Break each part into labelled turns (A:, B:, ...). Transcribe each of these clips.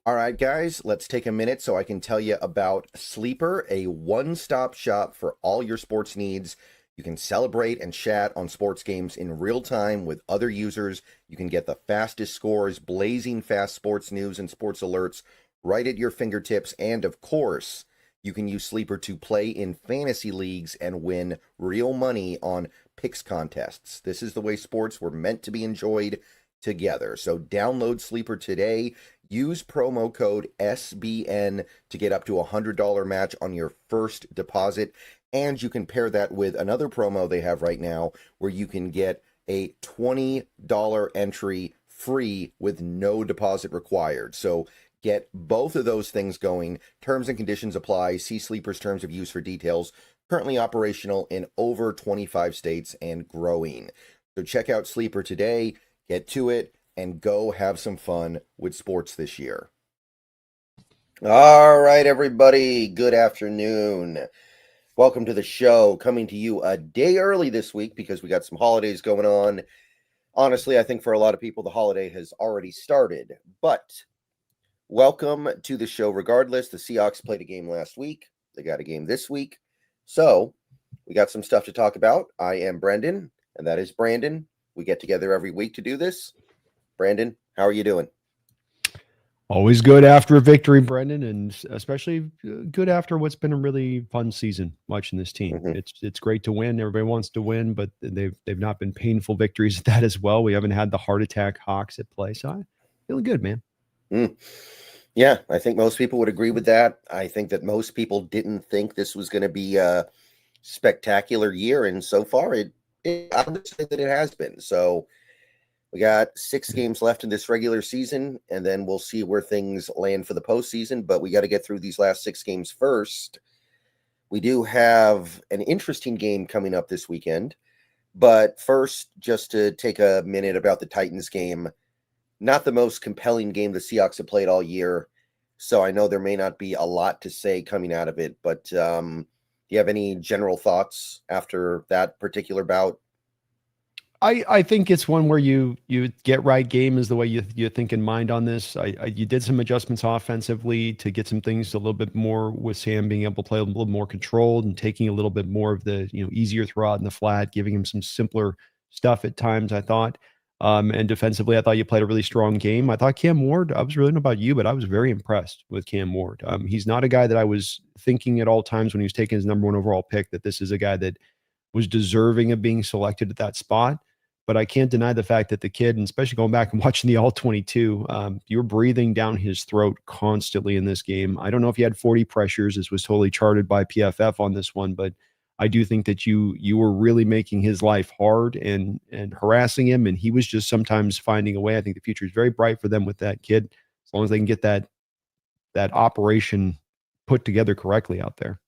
A: All right, guys, let's take a minute so I can tell you about Sleeper, a one-stop shop for all your sports needs. You can celebrate and chat on sports games in real time with other users. You can get the fastest scores, blazing fast sports news and sports alerts right at your fingertips. And of course, you can use Sleeper to play in fantasy leagues and win real money on picks contests. This is the way sports were meant to be enjoyed together. So download Sleeper today. Use promo code SBN to get up to a $100 match on your first deposit. And you can pair that with another promo they have right now where you can get a $20 entry free with no deposit required. So get both of those things going. Terms and conditions apply. See Sleeper's terms of use for details. Currently operational in over 25 states and growing. So check out Sleeper today. Get to it and go have some fun with sports this year. All right, everybody. Good afternoon. Welcome to the show. Coming to you a day early this week because we got some holidays going on. Honestly, I think for a lot of people, the holiday has already started. But welcome to the show regardless. The Seahawks played a game last week. They got a game this week. So we got some stuff to talk about. I am Brendan, and that is Brandon. We get together every week to do this. Brandon, how are you doing?
B: Always good after a victory, Brendan, and especially good after what's been a really fun season watching this team.
A: Mm-hmm.
B: It's great to win. Everybody wants to win, but they've not been painful victories at that as well. We haven't had the heart attack Hawks at play, so I'm feeling good, man.
A: Yeah, I think most people would agree with that. I think that most people didn't think this was going to be a spectacular year, and so far I would say that it has been. So we got 6 games left in this regular season, and then we'll see where things land for the postseason. But we got to get through these last 6 games first. We do have an interesting game coming up this weekend. But first, just to take a minute about the Titans game, not the most compelling game the Seahawks have played all year. So I know there may not be a lot to say coming out of it. But do you have any general thoughts after that particular bout?
B: I think it's one where you get right game is the way you think in mind on this. You did some adjustments offensively to get some things a little bit more with Sam being able to play a little more controlled and taking a little bit more of the easier throw out in the flat, giving him some simpler stuff at times. I thought, and defensively, I thought you played a really strong game. I thought Cam Ward. I was really not about you, but I was very impressed with Cam Ward. He's not a guy that I was thinking at all times when he was taking his number 1 overall pick that this is a guy that was deserving of being selected at that spot. But I can't deny the fact that the kid, and especially going back and watching the All-22, you're breathing down his throat constantly in this game. I don't know if he had 40 pressures. This was totally charted by PFF on this one, but I do think that you were really making his life hard and harassing him, and he was just sometimes finding a way. I think the future is very bright for them with that kid, as long as they can get that operation put together correctly out there.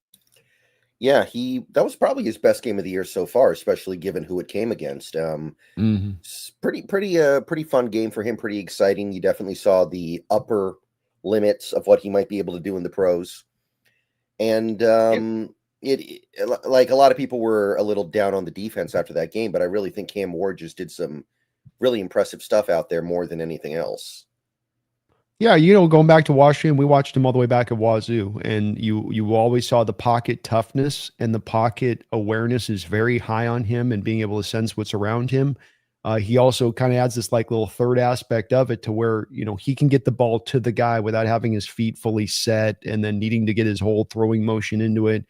A: Yeah, that was probably his best game of the year so far, especially given who it came against. Pretty fun game for him, pretty exciting. You definitely saw the upper limits of what he might be able to do in the pros. And it like a lot of people were a little down on the defense after that game, but I really think Cam Ward just did some really impressive stuff out there more than anything else.
B: Yeah, going back to Washington, we watched him all the way back at Wazoo, and you always saw the pocket toughness and the pocket awareness is very high on him and being able to sense what's around him. He also kind of adds this like little third aspect of it to where, he can get the ball to the guy without having his feet fully set and then needing to get his whole throwing motion into it.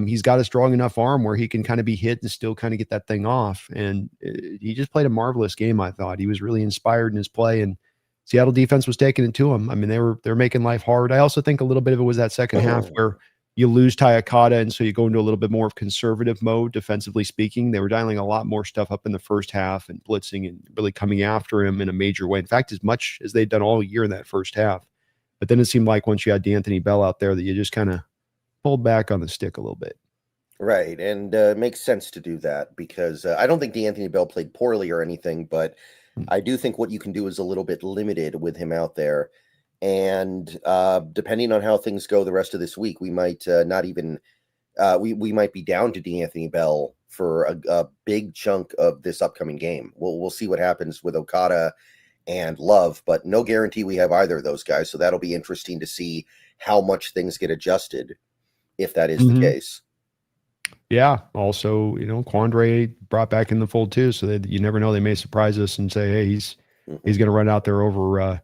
B: He's got a strong enough arm where he can kind of be hit and still kind of get that thing off. And he just played a marvelous game, I thought. He was really inspired in his play, and Seattle defense was taking it to him. I mean, they're making life hard. I also think a little bit of it was that second half where you lose Tayakata, and so you go into a little bit more of conservative mode, defensively speaking. They were dialing a lot more stuff up in the first half and blitzing and really coming after him in a major way. In fact, as much as they'd done all year in that first half. But then it seemed like once you had D'Anthony Bell out there that you just kind of pulled back on the stick a little bit.
A: Right, and it makes sense to do that because I don't think D'Anthony Bell played poorly or anything, but I do think what you can do is a little bit limited with him out there. And depending on how things go the rest of this week, we might not even we might be down to D'Anthony Bell for a big chunk of this upcoming game. We'll see what happens with Okada and Love, but no guarantee we have either of those guys. So that'll be interesting to see how much things get adjusted if that is the
B: Hmm.
A: case.
B: Yeah. Also, Quandre brought back in the fold too, so that you never know, they may surprise us and say, hey,
A: Hmm.
B: he's going to run out there over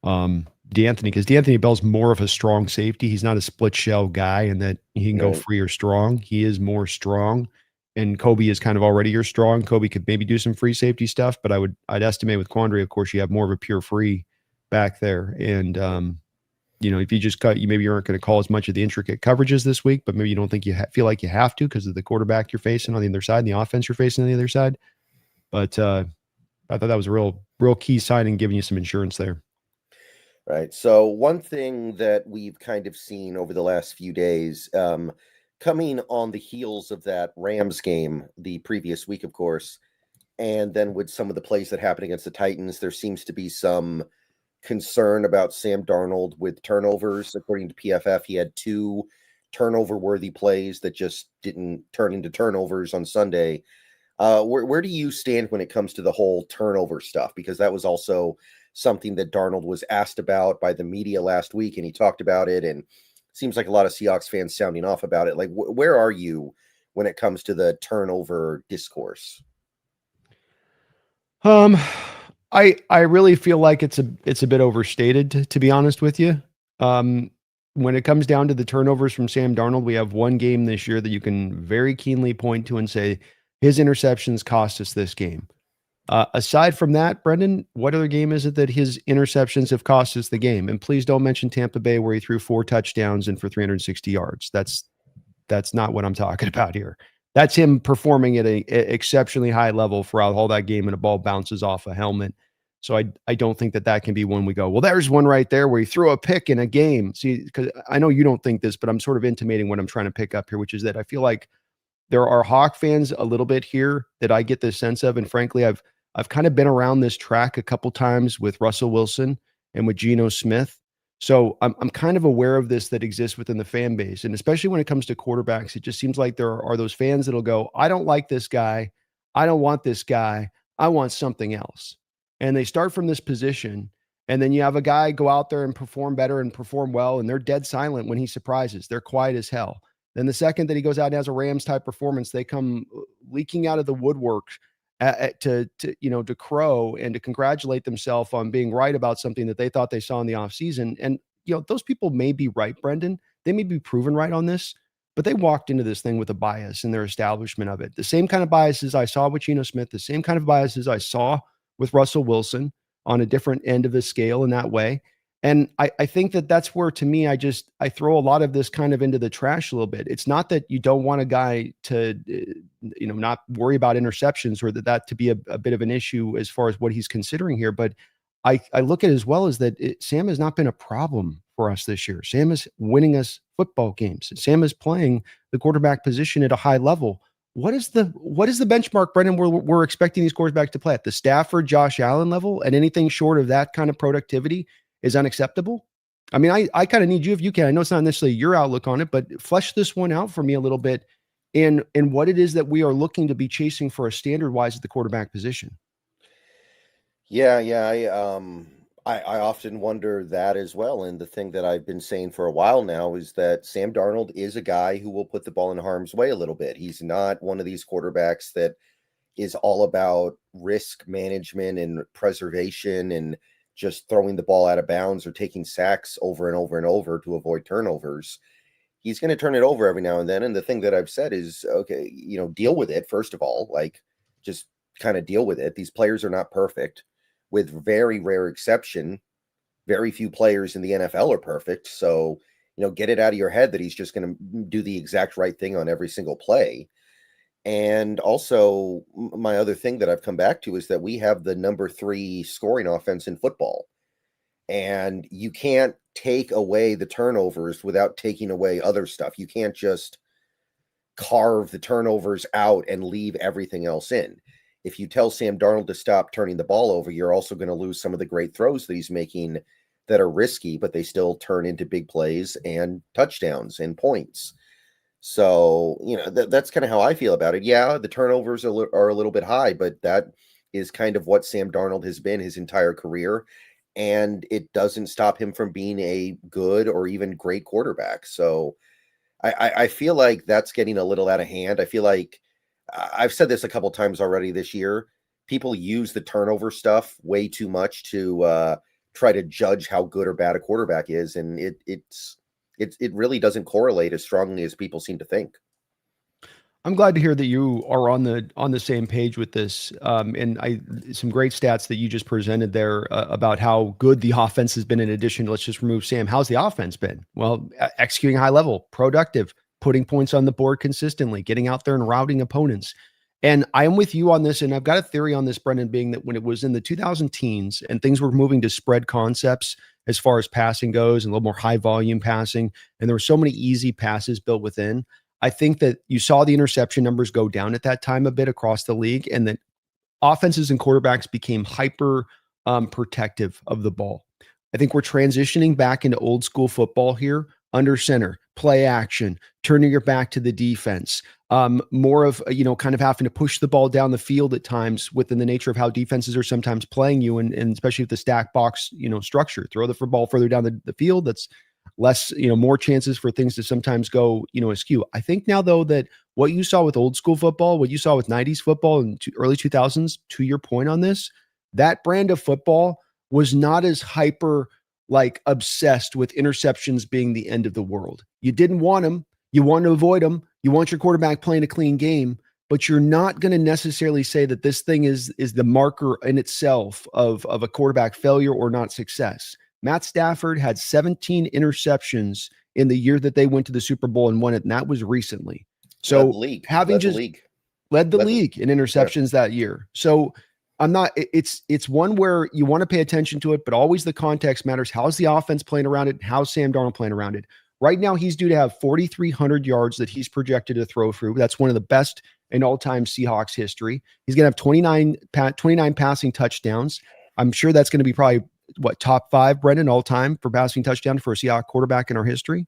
B: D'Anthony, because D'Anthony Bell's more of a strong safety. He's not a split shell guy, and that he can go
A: Right.
B: free or strong. He is more strong, and Kobe is kind of already your strong. Kobe could maybe do some free safety stuff, but I'd estimate with Quandre, of course, you have more of a pure free back there, and if you just cut, maybe you aren't going to call as much of the intricate coverages this week, but maybe you don't think you feel like you have to because of the quarterback you're facing on the other side and the offense you're facing on the other side. But I thought that was a real key signing, giving you some insurance there.
A: Right. So one thing that we've kind of seen over the last few days, coming on the heels of that Rams game the previous week, of course, and then with some of the plays that happened against the Titans, there seems to be some concern about Sam Darnold with turnovers. According to PFF, he had two turnover-worthy plays that just didn't turn into turnovers on Sunday. Where do you stand when it comes to the whole turnover stuff? Because that was also something that Darnold was asked about by the media last week, and he talked about it. And seems like a lot of Seahawks fans sounding off about it. Like, where are you when it comes to the turnover discourse?
B: Um, I really feel like it's a bit overstated, to be honest with you. Um, when it comes down to the turnovers from Sam Darnold, we have one game this year that you can very keenly point to and say his interceptions cost us this game. Aside from that, Brendan, what other game is it that his interceptions have cost us the game? And please don't mention Tampa Bay, where he threw 4 touchdowns and for 360 yards. That's not what I'm talking about here. That's him performing at a exceptionally high level throughout all that game, and a ball bounces off a helmet. So I don't think that can be one we go, well, there's one right there where he threw a pick in a game. See, because I know you don't think this, but I'm sort of intimating what I'm trying to pick up here, which is that I feel like there are Hawk fans a little bit here that I get this sense of, and frankly, I've kind of been around this track a couple times with Russell Wilson and with Geno Smith. So I'm kind of aware of this that exists within the fan base. And especially when it comes to quarterbacks, it just seems like there are those fans that'll go, I don't like this guy. I don't want this guy. I want something else. And they start from this position. And then you have a guy go out there and perform better and perform well. And they're dead silent when he surprises. They're quiet as hell. Then the second that he goes out and has a Rams type performance, they come leaking out of the woodwork to crow and to congratulate themselves on being right about something that they thought they saw in the offseason. And those people may be right, Brendan. They may be proven right on this, but they walked into this thing with a bias in their establishment of it. The same kind of biases I saw with Geno Smith, the same kind of biases I saw with Russell Wilson on a different end of the scale in that way. And I think that's where, to me, I throw a lot of this kind of into the trash a little bit. It's not that you don't want a guy to, not worry about interceptions, or that to be a bit of an issue as far as what he's considering here. But I look at it as well as that Sam has not been a problem for us this year. Sam is winning us football games. Sam is playing the quarterback position at a high level. What is the benchmark, Brendan, we're expecting these quarterbacks to play at? The Stafford, Josh Allen level, and anything short of that kind of productivity is unacceptable? I mean, I kind of need you, if you can. I know it's not necessarily your outlook on it, but flesh this one out for me a little bit in what it is that we are looking to be chasing for a standard wise at the quarterback position.
A: Yeah. I often wonder that as well. And the thing that I've been saying for a while now is that Sam Darnold is a guy who will put the ball in harm's way a little bit. He's not one of these quarterbacks that is all about risk management and preservation and just throwing the ball out of bounds or taking sacks over and over and over to avoid turnovers. He's going to turn it over every now and then. And the thing that I've said is, okay, deal with it. First of all, like, just kind of deal with it. These players are not perfect. With very rare exception, very few players in the NFL are perfect. So, get it out of your head that he's just going to do the exact right thing on every single play. And also, my other thing that I've come back to is that we have the number 3 scoring offense in football. And you can't take away the turnovers without taking away other stuff. You can't just carve the turnovers out and leave everything else in. If you tell Sam Darnold to stop turning the ball over, you're also going to lose some of the great throws that he's making that are risky, but they still turn into big plays and touchdowns and points. So, that's kind of how I feel about it. Yeah, the turnovers are a little bit high, but that is kind of what Sam Darnold has been his entire career. And it doesn't stop him from being a good or even great quarterback. So I feel like that's getting a little out of hand. I feel like I've said this a couple times already this year. People use the turnover stuff way too much to try to judge how good or bad a quarterback is, and it really doesn't correlate as strongly as people seem to think.
B: I'm glad to hear that you are on the same page with this. And some great stats that you just presented there about how good the offense has been. In addition, let's just remove Sam. How's the offense been? Well, executing high level, productive, putting points on the board consistently, getting out there and routing opponents. And I am with you on this. And I've got a theory on this, Brendan, being that when it was in the 2000 teens and things were moving to spread concepts as far as passing goes and a little more high volume passing, and there were so many easy passes built within, I think that you saw the interception numbers go down at that time a bit across the league, and that offenses and quarterbacks became hyper protective of the ball. I think we're transitioning back into old school football here, under center, play action, turning your back to the defense, more of, kind of having to push the ball down the field at times within the nature of how defenses are sometimes playing you, and especially with the stack box, structure. Throw the ball further down the field. That's less, more chances for things to sometimes go, askew. I think now, though, that what you saw with old school football, what you saw with 90s football and early 2000s, to your point on this, that brand of football was not as hyper, like obsessed with interceptions being the end of the world. You didn't want them. You want to avoid them. You want your quarterback playing a clean game, but you're not going to necessarily say that this thing is the marker in itself of a quarterback failure or not success. Matt Stafford had 17 interceptions in the year that they went to the Super Bowl and won it, and that was recently. So having just led the league in interceptions that year. So it's one where you want to pay attention to it, but always the context matters. How's the offense playing around it? How's Sam Darnold playing around it? Right now, he's due to have 4,300 yards that he's projected to throw through. That's one of the best in all-time Seahawks history. He's going to have 29 passing touchdowns. I'm sure that's going to be probably top 5, Brendan, all time for passing touchdown for a Seahawks quarterback in our history,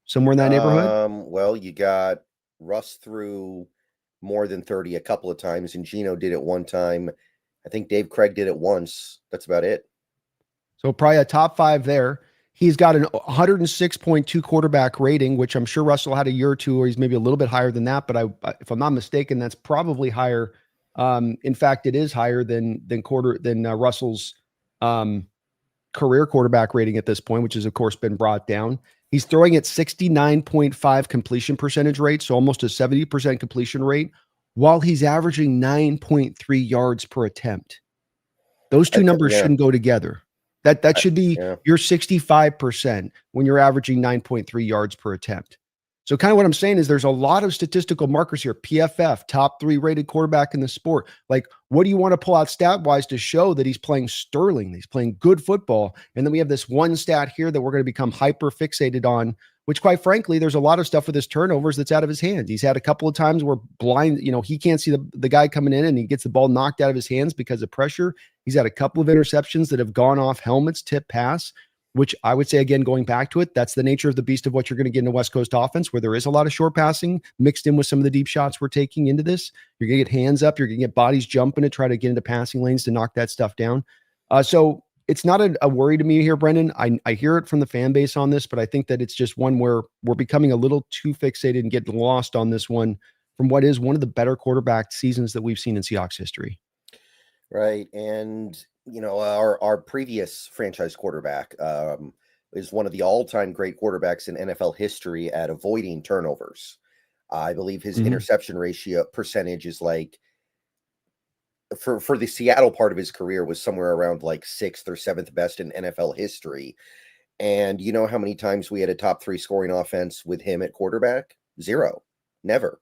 B: somewhere in that neighborhood.
A: Well, you got Russ threw more than 30 a couple of times, and Gino did it one time. I think Dave Craig did it once. That's about it.
B: So probably a top 5 there. He's got an 106.2 quarterback rating, which I'm sure Russell had a year or two, or he's maybe a little bit higher than that. But if I'm not mistaken, that's probably higher. In fact, it is higher than Russell's career quarterback rating at this point, which has of course been brought down. He's throwing at 69.5 completion percentage rate, so almost a 70% completion rate, while he's averaging 9.3 yards per attempt. Those two numbers shouldn't go together. That should be your 65% when you're averaging 9.3 yards per attempt. So kind of what I'm saying is there's a lot of statistical markers here. PFF, top 3 rated quarterback in the sport. Like, what do you want to pull out stat-wise to show that he's playing sterling, he's playing good football? And then we have this one stat here that we're going to become hyper-fixated on, which quite frankly, there's a lot of stuff with his turnovers that's out of his hands. He's had a couple of times where he can't see the guy coming in and he gets the ball knocked out of his hands because of pressure. He's had a couple of interceptions that have gone off helmets, tip pass, which I would say, again, going back to it, that's the nature of the beast of what you're going to get in a West Coast offense, where there is a lot of short passing mixed in with some of the deep shots we're taking into this. You're going to get hands up. You're going to get bodies jumping to try to get into passing lanes to knock that stuff down. So it's not a worry to me here, Brendan. I hear it from the fan base on this, but I think that it's just one where we're becoming a little too fixated and getting lost on this one from what is one of the better quarterback seasons that we've seen in Seahawks history.
A: Right. And, our previous franchise quarterback is one of the all-time great quarterbacks in NFL history at avoiding turnovers. I believe his interception ratio percentage is like, for the Seattle part of his career, was somewhere around like 6th or 7th best in NFL history. And you know how many times we had a top 3 scoring offense with him at quarterback? 0. Never.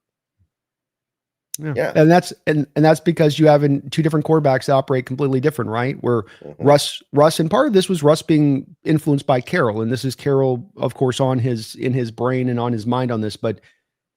A: Yeah.
B: And that's because you have two different quarterbacks that operate completely different, right? Where Russ, and part of this was Russ being influenced by Carroll. And this is Carroll, of course, in his brain and on his mind on this, but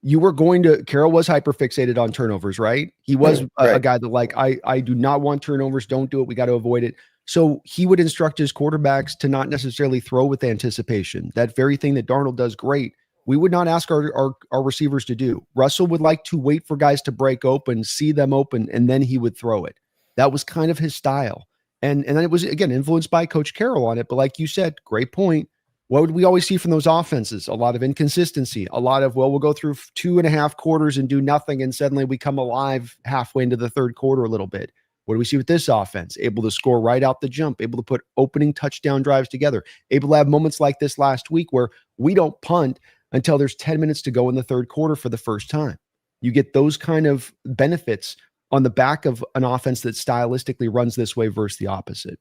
B: Carroll was hyper fixated on turnovers, right? He was a guy that I do not want turnovers. Don't do it. We got to avoid it. So he would instruct his quarterbacks to not necessarily throw with anticipation. That very thing that Darnold does great, we would not ask our receivers to do. Russell would like to wait for guys to break open, see them open, and then he would throw it. That was kind of his style. And then it was, again, influenced by Coach Carroll on it. But like you said, great point. What would we always see from those offenses? A lot of inconsistency, a lot of, well, we'll go through 2.5 quarters and do nothing, and suddenly we come alive halfway into the third quarter a little bit. What do we see with this offense? Able to score right out the jump, able to put opening touchdown drives together, able to have moments like this last week where we don't punt until there's 10 minutes to go in the third quarter for the first time. You get those kind of benefits on the back of an offense that stylistically runs this way versus the opposite.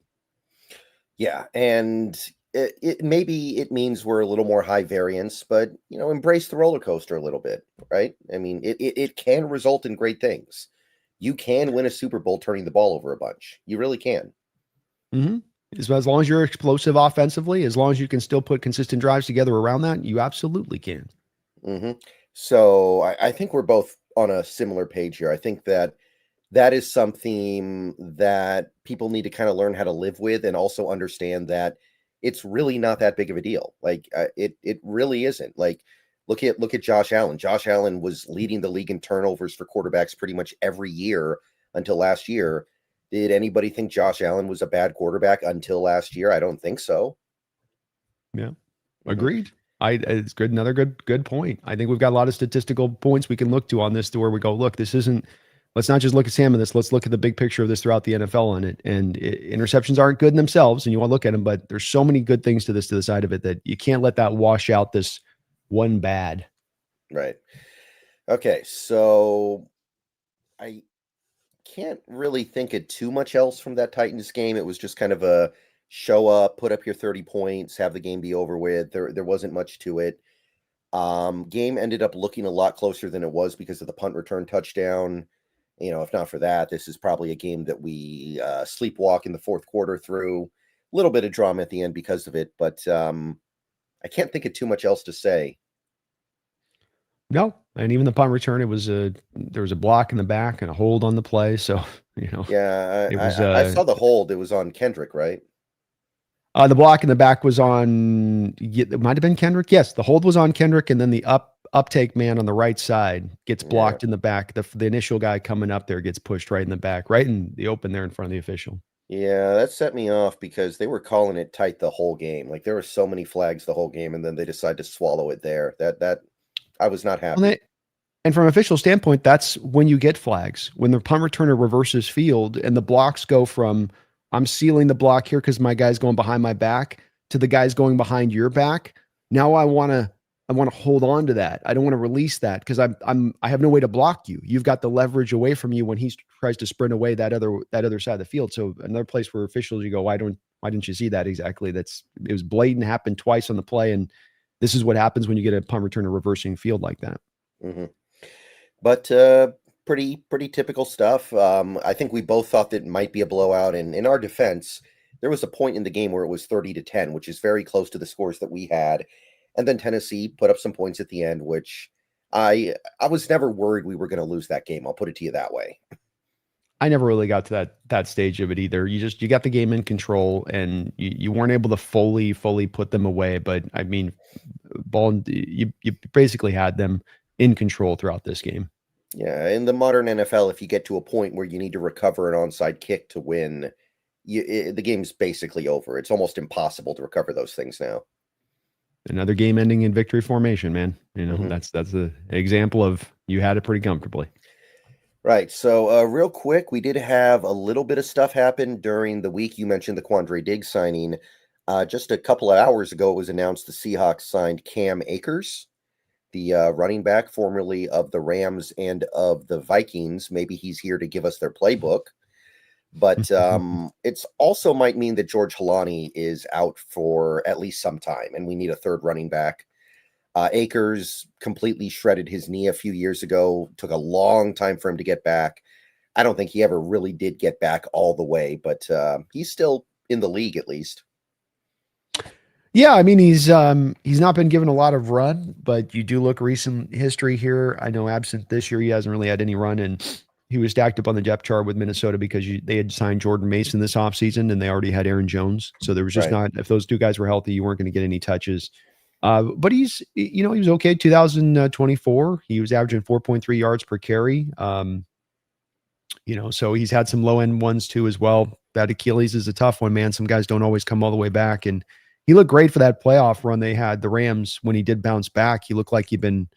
A: Yeah, and it maybe it means we're a little more high variance, but embrace the roller coaster a little bit, right? I mean, it can result in great things. You can win a Super Bowl turning the ball over a bunch. You really can.
B: Mm-hmm. As long as you're explosive offensively, as long as you can still put consistent drives together around that, you absolutely can.
A: Mm-hmm. So I think we're both on a similar page here. I think that is something that people need to kind of learn how to live with, and also understand that it's really not that big of a deal. Like it really isn't. Like look at Josh Allen. Josh Allen was leading the league in turnovers for quarterbacks pretty much every year until last year. Did anybody think Josh Allen was a bad quarterback until last year? I don't think so.
B: Yeah,
A: Mhm.
B: agreed. It's good. Another good point. I think we've got a lot of statistical points we can look to on this, to where we go, look, this isn't. Let's not just look at Sam in this. Let's look at the big picture of this throughout the NFL on it. And interceptions aren't good in themselves, and you want to look at them, but there's so many good things to the side of it, that you can't let that wash out this one bad.
A: Right. Okay. So I can't really think of too much else from that Titans game. It was just kind of a show up, put up your 30 points, have the game be over with. There wasn't much to it. Game ended up looking a lot closer than it was because of the punt return touchdown. If not for that, this is probably a game that we sleepwalk in the fourth quarter through. A little bit of drama at the end because of it, but I can't think of too much else to say.
B: No, and even the punt return, there was a block in the back and a hold on the play. So
A: Yeah,
B: it was
A: I saw the hold. It was on Kendrick, right?
B: the block in the back was on. It might have been Kendrick. Yes, the hold was on Kendrick, and then the uptake man on the right side gets
A: Yeah.
B: blocked in the back. The initial guy coming up there gets pushed right in the back, right in the open there in front of the official.
A: Yeah, that set me off because they were calling it tight the whole game. Like there were so many flags the whole game, and then they decided to swallow it there. That I was not
B: Well,
A: happy.
B: and from an official standpoint, that's when you get flags. When the punt returner reverses field and the blocks go from, I'm sealing the block here because my guy's going behind my back, to the guy's going behind your back. Now I want to hold on to that. I don't want to release that because I have no way to block you. You've got the leverage away from you when he tries to sprint away that other side of the field. So another place where officials, you go, why didn't you see that exactly? It was blatant, happened twice on the play, and this is what happens when you get a punt returner reversing field like that.
A: Hmm. But pretty typical stuff. I think we both thought that it might be a blowout, and in our defense, there was a point in the game where it was 30-10, which is very close to the scores that we had. And then Tennessee put up some points at the end, which I was never worried we were going to lose that game. I'll put it to you that way.
B: I never really got to that stage of it either. You got the game in control, and you weren't able to fully put them away. But I mean, you basically had them in control throughout this game.
A: Yeah, in the modern NFL, if you get to a point where you need to recover an onside kick to win, the game's basically over. It's almost impossible to recover those things now.
B: Another game ending in victory formation, man.
A: Mhm.
B: That's the example of you had it pretty comfortably.
A: Right. So, real quick, we did have a little bit of stuff happen during the week. You mentioned the Quandre Diggs signing. Just a couple of hours ago, it was announced the Seahawks signed Cam Akers, the running back formerly of the Rams and of the Vikings. Maybe he's here to give us their playbook. But it's also might mean that George Halani is out for at least some time, and we need a third running back. Akers completely shredded his knee a few years ago. Took a long time for him to get back. I don't think he ever really did get back all the way, but he's still in the league at least.
B: Yeah, I mean he's not been given a lot of run, but you do look recent history here. I know absent this year, he hasn't really had any run, and he was stacked up on the depth chart with Minnesota because they had signed Jordan Mason this offseason, and they already had Aaron Jones. So there was just
A: Right.
B: not, if those two guys were healthy, you weren't going to get any touches. But he was okay. 2024, he was averaging 4.3 yards per carry. So he's had some low end ones too as well. That Achilles is a tough one, man. Some guys don't always come all the way back. And he looked great for that playoff run they had, the Rams, when he did bounce back. He looked like he'd been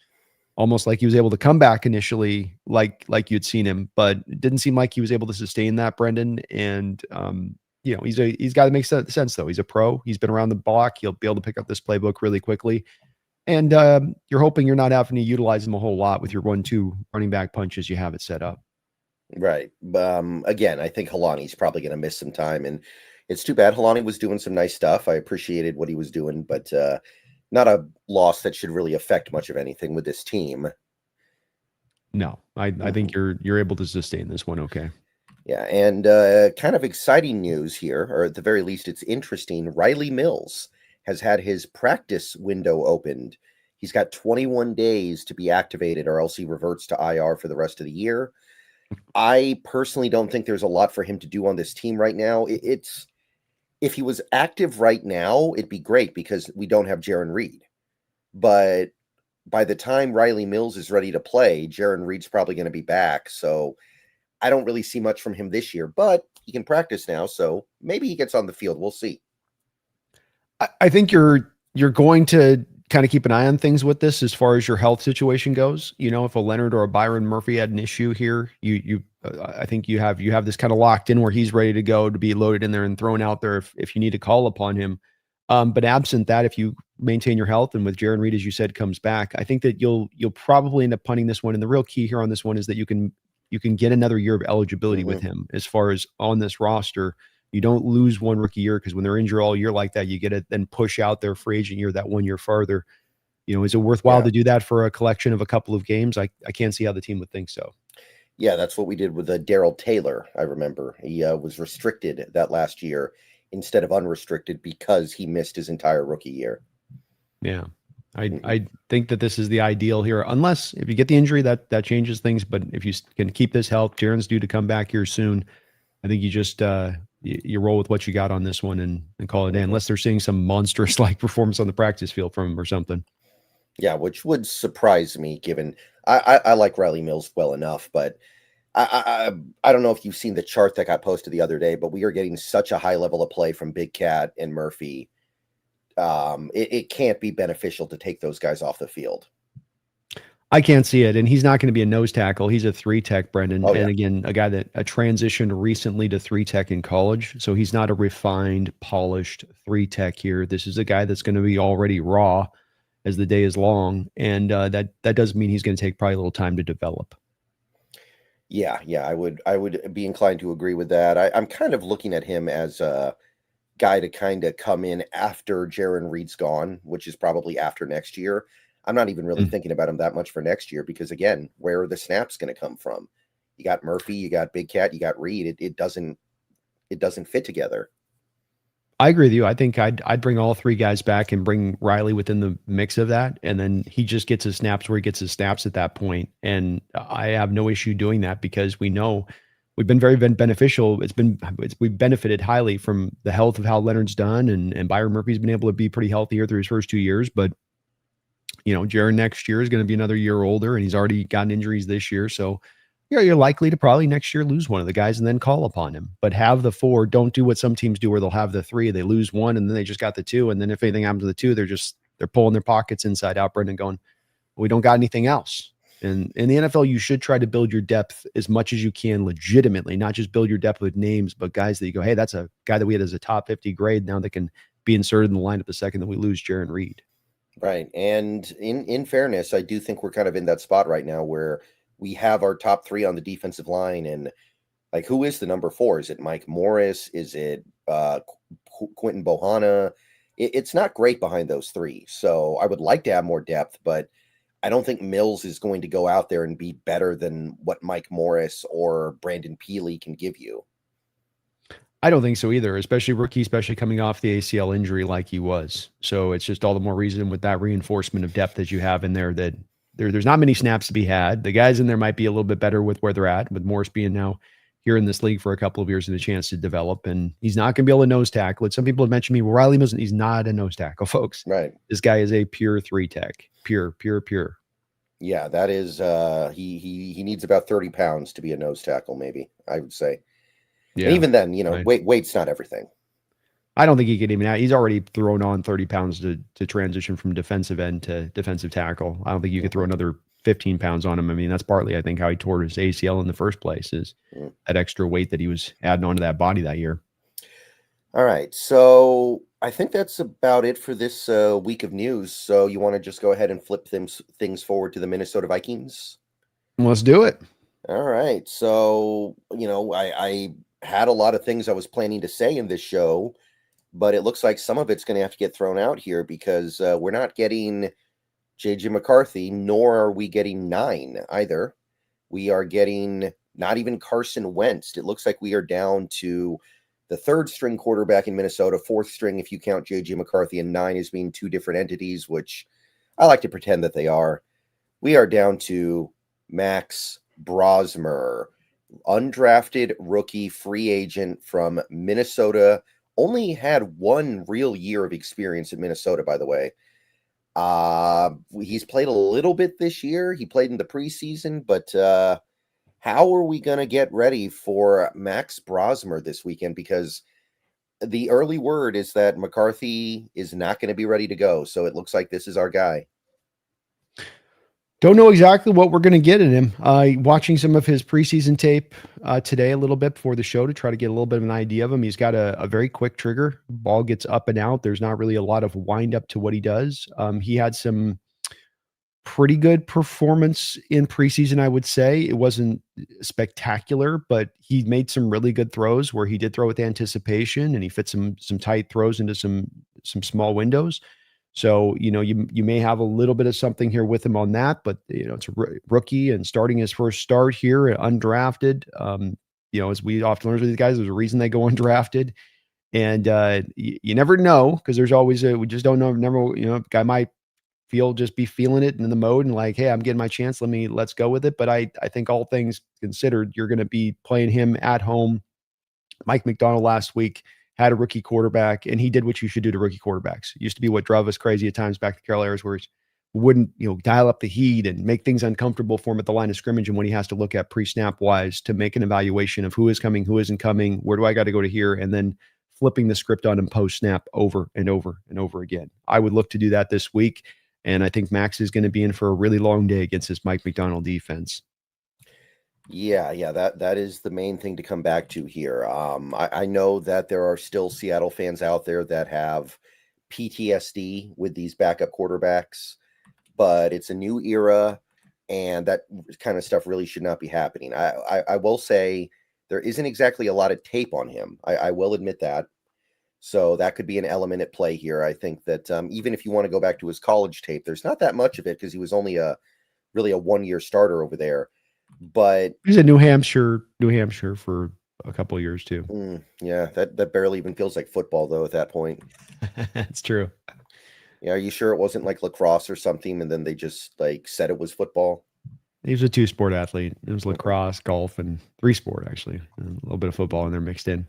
B: almost like he was able to come back initially, like you'd seen him, but it didn't seem like he was able to sustain that, Brendan. And he's got to make sense though. He's a pro. He's been around the block. He'll be able to pick up this playbook really quickly. And you're hoping you're not having to utilize him a whole lot with your 1-2 running back punches you have it set up.
A: Right. Again, I think Halani's probably going to miss some time, and it's too bad. Halani was doing some nice stuff. I appreciated what he was doing, but not a loss that should really affect much of anything with this team.
B: No, I think you're able to sustain this one. Okay.
A: Yeah, and kind of exciting news here, or at the very least, it's interesting. Riley Mills has had his practice window opened. He's got 21 days to be activated, or else he reverts to IR for the rest of the year. I personally don't think there's a lot for him to do on this team right now. It's if he was active right now, it'd be great because we don't have Jaron Reed. But by the time Riley Mills is ready to play, Jaron Reed's probably going to be back. So I don't really see much from him this year, but he can practice now. So maybe he gets on the field. We'll see.
B: I think you're going to kind of keep an eye on things with this as far as your health situation goes. If a Leonard or a Byron Murphy had an issue here, I think you have this kind of locked in where he's ready to go to be loaded in there and thrown out there if you need to call upon him. But absent that, if you maintain your health and with Jaron Reed, as you said, comes back, I think that you'll probably end up punting this one. And the real key here on this one is that you can get another year of eligibility with him as far as on this roster. You don't lose one rookie year because when they're injured all year like that, you get it, then push out their free agent year that 1 year farther. Is it worthwhile to do that for a collection of a couple of games? I can't see how the team would think so.
A: Yeah, that's what we did with Darrell Taylor. I remember he was restricted that last year instead of unrestricted because he missed his entire rookie year.
B: Yeah, I think that this is the ideal here, unless if you get the injury, that changes things. But if you can keep this health, Jaron's due to come back here soon. I think you just you roll with what you got on this one and call it in, unless they're seeing some monstrous like performance on the practice field from him or something.
A: Yeah, which would surprise me given I like Riley Mills well enough, but I don't know if you've seen the chart that got posted the other day, but we are getting such a high level of play from Big Cat and Murphy. It can't be beneficial to take those guys off the field.
B: I can't see it. And he's not going to be a nose tackle. He's a 3-tech, Brendan.
A: Oh, yeah.
B: And again, a guy that transitioned recently to 3-tech in college. So he's not a refined, polished 3-tech here. This is a guy that's going to be already raw as the day is long. And that does mean he's going to take probably a little time to develop.
A: Yeah, I would be inclined to agree with that. I'm kind of looking at him as a guy to kind of come in after Jaron Reed's gone, which is probably after next year. I'm not even really thinking about him that much for next year because, again, where are the snaps going to come from? You got Murphy, you got Big Cat, you got Reed. It doesn't fit together.
B: I agree with you. I think I'd bring all three guys back and bring Riley within the mix of that, and then he just gets his snaps where he gets his snaps at that point. And I have no issue doing that because we know we've been very beneficial. We've benefited highly from the health of how Leonard's done, and Byron Murphy's been able to be pretty healthy here through his first 2 years, but. Jaron next year is going to be another year older, and he's already gotten injuries this year. So, you're likely to probably next year lose one of the guys and then call upon him. But have the 4. Don't do what some teams do where they'll have the 3. They lose 1, and then they just got the 2. And then if anything happens to the 2, they're pulling their pockets inside out, Brendan, going, we don't got anything else. And in the NFL, you should try to build your depth as much as you can legitimately, not just build your depth with names, but guys that you go, hey, that's a guy that we had as a top 50 grade now that can be inserted in the lineup the second that we lose Jaron Reed.
A: Right. And in fairness, I do think we're kind of in that spot right now where we have our top 3 on the defensive line. And like, who is the number 4? Is it Mike Morris? Is it Quentin Bohanna? It's not great behind those 3. So I would like to have more depth, but I don't think Mills is going to go out there and be better than what Mike Morris or Brandon Peely can give you.
B: I don't think so either, especially rookie, especially coming off the ACL injury like he was. So it's just all the more reason with that reinforcement of depth that you have in there that there's not many snaps to be had. The guys in there might be a little bit better with where they're at, with Morris being now here in this league for a couple of years and a chance to develop. And he's not going to be able to nose tackle it. Some people have mentioned me, well, Riley Mills, he's not a nose tackle, folks.
A: Right.
B: This guy is a pure 3-tech, pure.
A: Yeah, that is he needs about 30 pounds to be a nose tackle, maybe, I would say. And
B: Yeah.
A: even then,
B: I
A: weight's not everything.
B: I don't think he could even. He's already thrown on 30 pounds to transition from defensive end to defensive tackle. I don't think you could throw
A: Hmm.
B: another 15 pounds on him. I mean, that's partly, I think, how he tore his ACL in the first place is that extra weight that he was adding onto that body that year.
A: All right, so I think that's about it for this week of news. So you want to just go ahead and flip things forward to the Minnesota Vikings?
B: Let's do it.
A: All right, so I had a lot of things I was planning to say in this show, but it looks like some of it's going to have to get thrown out here because we're not getting JJ McCarthy, nor are we getting nine either. We are getting not even Carson Wentz. It looks like we are down to the third string quarterback in Minnesota, fourth string if you count JJ McCarthy, and nine as being two different entities, which I like to pretend that they are. We are down to Max Brosmer, undrafted rookie free agent from Minnesota. Only had one real year of experience in Minnesota, by the way. He's played a little bit this year. He played in the preseason, but how are we going to get ready for Max Brosmer this weekend? Because the early word is that McCarthy is not going to be ready to go. So it looks like this is our guy.
B: Don't know exactly what we're going to get in him. Watching some of his preseason tape today a little bit before the show to try to get a little bit of an idea of him. He's got a very quick trigger. Ball gets up and out. There's not really a lot of wind up to what he does. He had some pretty good performance in preseason, I would say. It wasn't spectacular, but he made some really good throws where he did throw with anticipation and he fit some tight throws into some small windows. So, you may have a little bit of something here with him on that, but it's a rookie and starting his first start here, undrafted. As we often learn with these guys, there's a reason they go undrafted. And you never know because there's always we just don't know. Never, guy might be feeling it in the mode and like, hey, I'm getting my chance. Let's go with it. But I think all things considered, you're going to be playing him at home. Mike McDonald last week had a rookie quarterback, and he did what you should do to rookie quarterbacks. It used to be what drove us crazy at times back to Carol Ayers, where he wouldn't, dial up the heat and make things uncomfortable for him at the line of scrimmage. And when he has to look at pre-snap wise to make an evaluation of who is coming, who isn't coming, where do I got to go to here, and then flipping the script on him post snap over and over and over again. I would look to do that this week. And I think Max is going to be in for a really long day against this Mike McDonald defense.
A: Yeah, that is the main thing to come back to here. I know that there are still Seattle fans out there that have PTSD with these backup quarterbacks, but it's a new era, and that kind of stuff really should not be happening. I will say there isn't exactly a lot of tape on him. I will admit that. So that could be an element at play here. I think that even if you want to go back to his college tape, there's not that much of it because he was only really a 1 year starter over there. But
B: He's at New Hampshire for a couple of years too.
A: Yeah, that barely even feels like football though at that point.
B: That's true.
A: Yeah, are you sure it wasn't like lacrosse or something and then they just like said it was football?
B: He was a two-sport athlete. It was lacrosse, golf, and three-sport actually. And a little bit of football in there mixed in.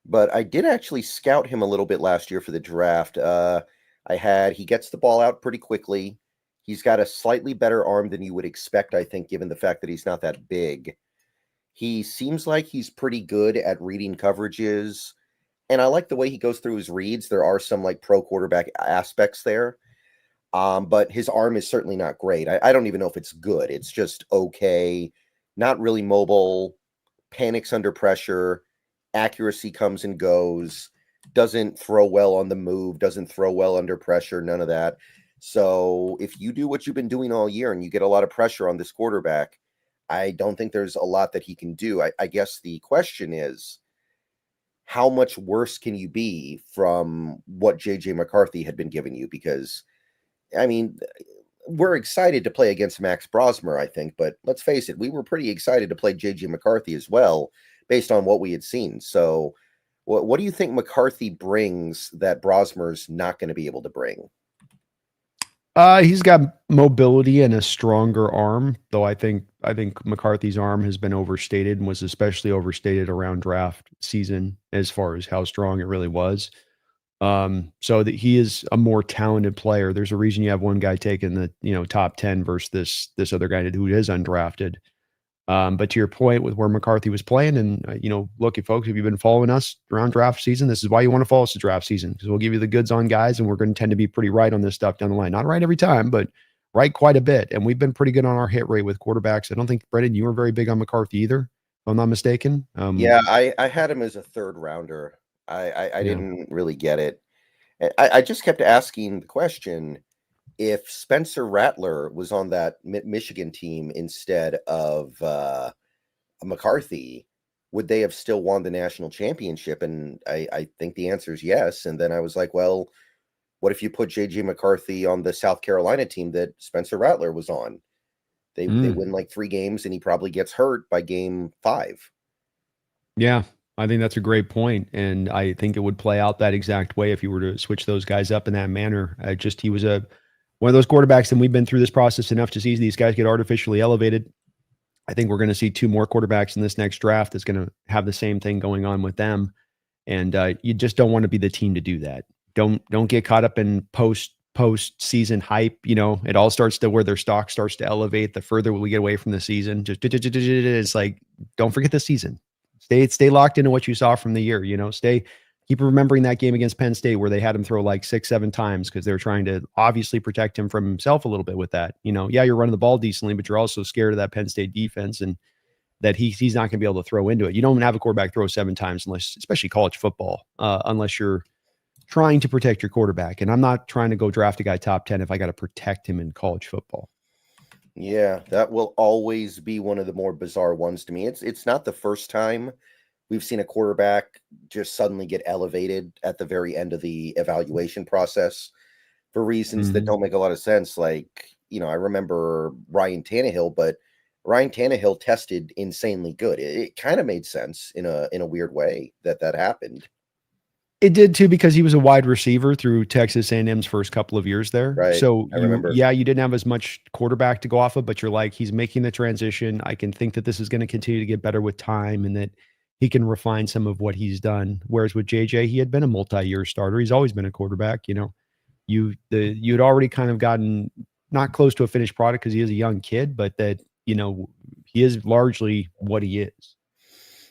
A: But I did actually scout him a little bit last year for the draft. He gets the ball out pretty quickly. He's got a slightly better arm than you would expect, I think, given the fact that he's not that big. He seems like he's pretty good at reading coverages, and I like the way he goes through his reads. There are some like pro quarterback aspects there. But his arm is certainly not great. I don't even know if it's good. It's just okay. Not really mobile, panics under pressure, accuracy comes and goes, doesn't throw well on the move, doesn't throw well under pressure, none of that. So if you do what you've been doing all year and you get a lot of pressure on this quarterback, I don't think there's a lot that he can do. I guess the question is, how much worse can you be from what JJ McCarthy had been giving you? Because I mean, we're excited to play against Max Brosmer, I think, but let's face it, we were pretty excited to play JJ McCarthy as well, based on what we had seen. So, what do you think McCarthy brings that Brosmer's not going to be able to bring?
B: He's got mobility and a stronger arm, though I think McCarthy's arm has been overstated and was especially overstated around draft season as far as how strong it really was. So that he is a more talented player. There's a reason you have one guy taking the top 10 versus this other guy who is undrafted. But to your point with where McCarthy was playing, and look, if folks, if you've been following us around draft season, this is why you want to follow us to draft season, because we'll give you the goods on guys, and we're going to tend to be pretty right on this stuff down the line. Not right every time, but right quite a bit. And we've been pretty good on our hit rate with quarterbacks. I don't think, Brendan, you were very big on McCarthy either, if I'm not mistaken.
A: Yeah, I had him as a third rounder. I
B: Yeah.
A: didn't really get it. I just kept asking the question, if Spencer Rattler was on that Michigan team instead of McCarthy, would they have still won the national championship? And I think the answer is yes. And then I was like, well, what if you put JJ McCarthy on the South Carolina team that Spencer Rattler was on? They
B: Mm.
A: win like 3 games, and he probably gets hurt by game 5.
B: Yeah, I think that's a great point, and I think it would play out that exact way if you were to switch those guys up in that manner. Just he was a one of those quarterbacks, and we've been through this process enough to see these guys get artificially elevated. I think we're going to see 2 more quarterbacks in this next draft that's going to have the same thing going on with them, and you just don't want to be the team to do that. Don't get caught up in post season hype. It all starts to where their stock starts to elevate the further we get away from the season. Just it's like, don't forget the season. Stay locked into what you saw from the year. Keep remembering that game against Penn State where they had him throw like 6, 7 times because they were trying to obviously protect him from himself a little bit with that. Yeah, you're running the ball decently, but you're also scared of that Penn State defense and that he's not going to be able to throw into it. You don't have a quarterback throw 7 times unless, especially college football, unless you're trying to protect your quarterback. And I'm not trying to go draft a guy top 10 if I got to protect him in college football.
A: Yeah, that will always be one of the more bizarre ones to me. It's not the first time we've seen a quarterback just suddenly get elevated at the very end of the evaluation process for reasons that
B: Mm-hmm.
A: don't make a lot of sense. Like, I remember Ryan Tannehill, but Ryan Tannehill tested insanely good. It kind of made sense in a weird way that happened.
B: It did too, because he was a wide receiver through Texas A&M's first couple of years there.
A: Right.
B: So
A: I remember.
B: you didn't have as much quarterback to go off of, but you're like, he's making the transition. I can think that this is going to continue to get better with time and that he can refine some of what he's done. Whereas with JJ, he had been a multi-year starter. He's always been a quarterback. You had already kind of gotten not close to a finished product because he is a young kid, but that, he is largely what he is.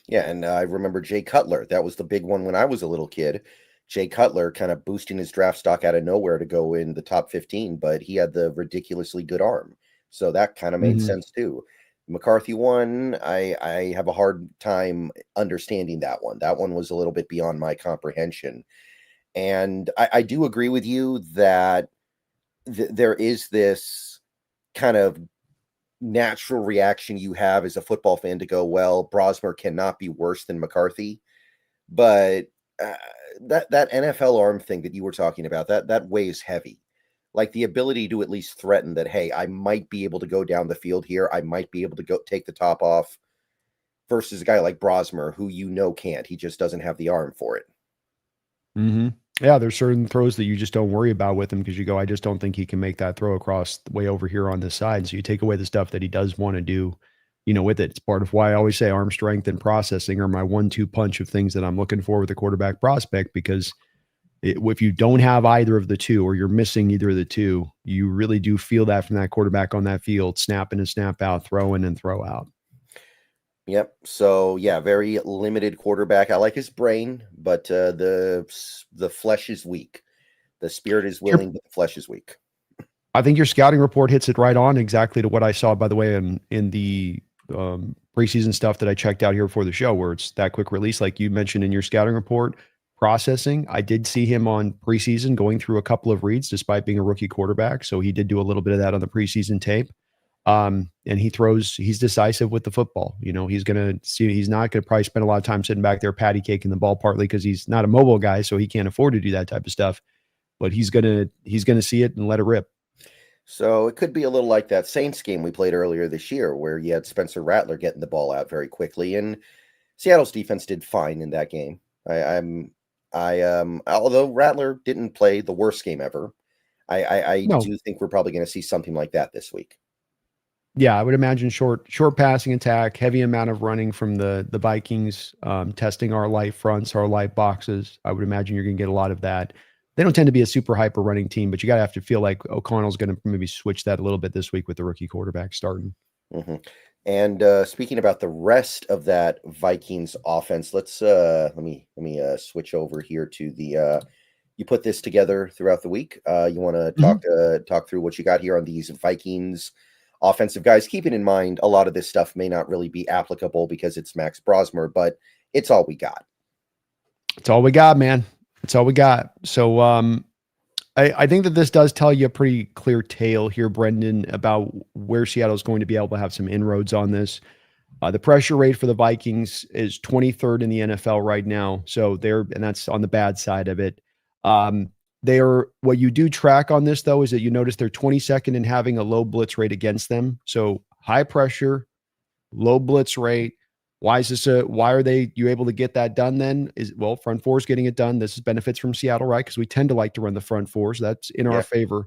A: Yeah, and I remember Jay Cutler. That was the big one when I was a little kid. Jay Cutler kind of boosting his draft stock out of nowhere to go in the top 15, but he had the ridiculously good arm. So that kind of made
B: Mm-hmm.
A: sense too. McCarthy one, I have a hard time understanding that one. That one was a little bit beyond my comprehension. And I do agree with you that there is this kind of natural reaction you have as a football fan to go, well, Brosmer cannot be worse than McCarthy. But uh, that NFL arm thing that you were talking about, that weighs heavy. Like the ability to at least threaten that, hey, I might be able to go down the field here. I might be able to go take the top off versus a guy like Brosmer who can't. He just doesn't have the arm for it.
B: Mm-hmm. Yeah, there's certain throws that you just don't worry about with him because you go, I just don't think he can make that throw across way over here on this side. So you take away the stuff that he does want to do, with it. It's part of why I always say arm strength and processing are my 1-2 punch of things that I'm looking for with a quarterback prospect, because if you don't have either of the two or you're missing either of the two, you really do feel that from that quarterback on that field, snap in and snap out, throw in and throw out.
A: Yep. So yeah, very limited quarterback. I like his brain, but the flesh is weak. The spirit is willing, but the flesh is weak.
B: I think your scouting report hits it right on exactly to what I saw, by the way, in the preseason stuff that I checked out here before the show, where it's that quick release, like you mentioned in your scouting report. Processing, I did see him on preseason going through a couple of reads despite being a rookie quarterback. So he did do a little bit of that on the preseason tape. And he's decisive with the football. He's not going to probably spend a lot of time sitting back there patty caking the ball, partly because he's not a mobile guy, so he can't afford to do that type of stuff. But he's gonna see it and let it rip.
A: So it could be a little like that Saints game we played earlier this year, where you had Spencer Rattler getting the ball out very quickly, and Seattle's defense did fine in that game. Although Rattler didn't play the worst game ever, I
B: No,
A: do think we're probably going to see something like that this week.
B: Yeah, I would imagine short passing attack, heavy amount of running from the Vikings, testing our light fronts, our light boxes. I would imagine you're going to get a lot of that. They don't tend to be a super hyper running team, but you got to have to feel like O'Connell's going to maybe switch that a little bit this week with the rookie quarterback starting.
A: Hmm. And speaking about the rest of that Vikings offense, let's let me switch over here to the. You put this together throughout the week. You want to
B: Mhm.
A: talk through what you got here on these Vikings offensive guys, keeping in mind a lot of this stuff may not really be applicable because it's Max Brosmer, but it's all we got.
B: It's all we got, man. It's all we got. So I think that this does tell you a pretty clear tale here, Brendan, about where Seattle's going to be able to have some inroads on this. The pressure rate for the Vikings is 23rd in the NFL right now. So and that's on the bad side of it. They are, what you do track on this though, is that you notice they're 22nd in having a low blitz rate against them. So high pressure, low blitz rate. Why are you able to get that done then? Front four is getting it done. This is benefits from Seattle, right? Because we tend to like to run the front four. So that's in our
A: Yeah.
B: favor.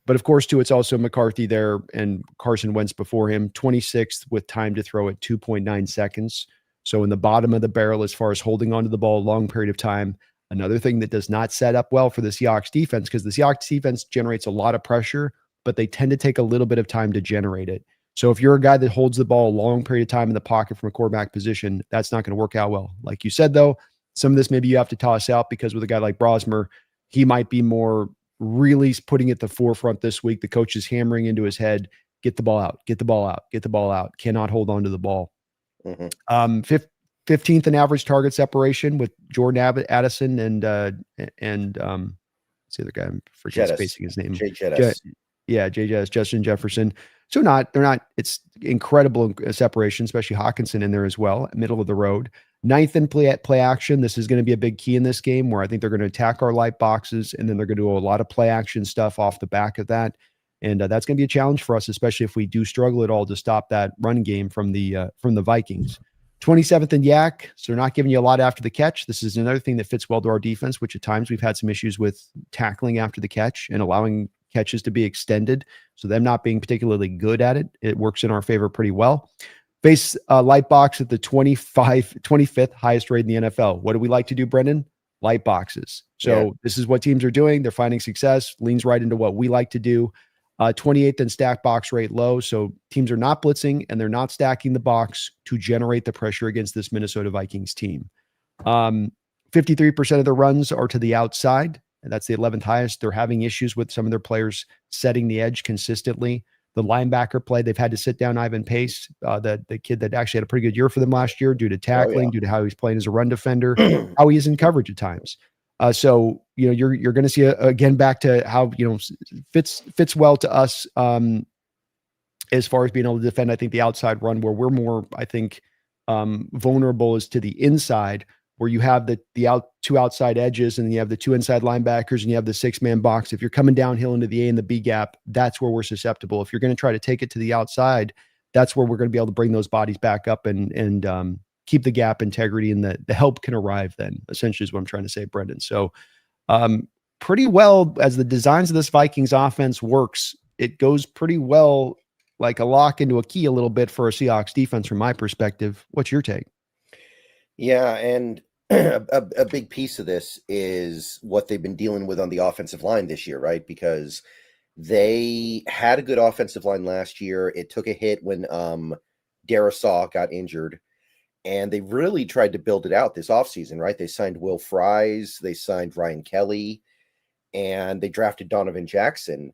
B: But of course, too, it's also McCarthy there and Carson Wentz before him, 26th with time to throw at 2.9 seconds. So in the bottom of the barrel as far as holding onto the ball a long period of time. Another thing that does not set up well for the Seahawks defense, because the Seahawks defense generates a lot of pressure, but they tend to take a little bit of time to generate it. So if you're a guy that holds the ball a long period of time in the pocket from a quarterback position, that's not going to work out well. Like you said, though, some of this maybe you have to toss out because with a guy like Brosmer, he might be more really putting it at the forefront this week. The coach is hammering into his head, get the ball out, get the ball out, get the ball out. Cannot hold on to the ball.
A: Hmm.
B: 15th in average target separation with Jordan Addison and what's the other guy? I'm freaking
A: Jettis.
B: spacing his name.
A: Jay Jettis.
B: JJS, Justin Jefferson. So they're not, it's incredible separation, especially Hawkinson in there as well, middle of the road. Ninth in play action. This is going to be a big key in this game where I think they're going to attack our light boxes and then they're going to do a lot of play action stuff off the back of that. And that's going to be a challenge for us, especially if we do struggle at all to stop that run game from the Vikings. 27th in yak, so they're not giving you a lot after the catch. This is another thing that fits well to our defense, which at times we've had some issues with tackling after the catch and allowing catches to be extended. So them not being particularly good at it, it works in our favor pretty well. Base light box at the 25th highest rate in the NFL. What do we like to do, Brendan? Light boxes. So This is what teams are doing. They're finding success, leans right into what we like to do. 28th in stack box rate low. So teams are not blitzing and they're not stacking the box to generate the pressure against this Minnesota Vikings team. 53% of the runs are to the outside, and that's the 11th highest. They're having issues with some of their players setting the edge consistently. The linebacker play, they've had to sit down Ivan Pace, the kid that actually had a pretty good year for them last year due to tackling, due to how he's playing as a run defender, how he is in coverage at times. So you're going to see again back to how fits well to us as far as being able to defend. I think the outside run where we're more vulnerable is to the inside, where you have the two outside edges and you have the two inside linebackers and you have the 6-man box. If you're coming downhill into the A and the B gap, that's where we're susceptible. If you're going to try to take it to the outside, that's where we're going to be able to bring those bodies back up and keep the gap integrity, and the help can arrive then, essentially is what I'm trying to say, Brendan. So pretty well as the designs of this Vikings offense works, it goes pretty well like a lock into a key a little bit for a Seahawks defense from my perspective. What's your take?
A: Yeah, and a big piece of this is what they've been dealing with on the offensive line this year, right? Because they had a good offensive line last year. It took a hit when Darisaw got injured, and they really tried to build it out this offseason, right? They signed Will Fries, they signed Ryan Kelly, and they drafted Donovan Jackson.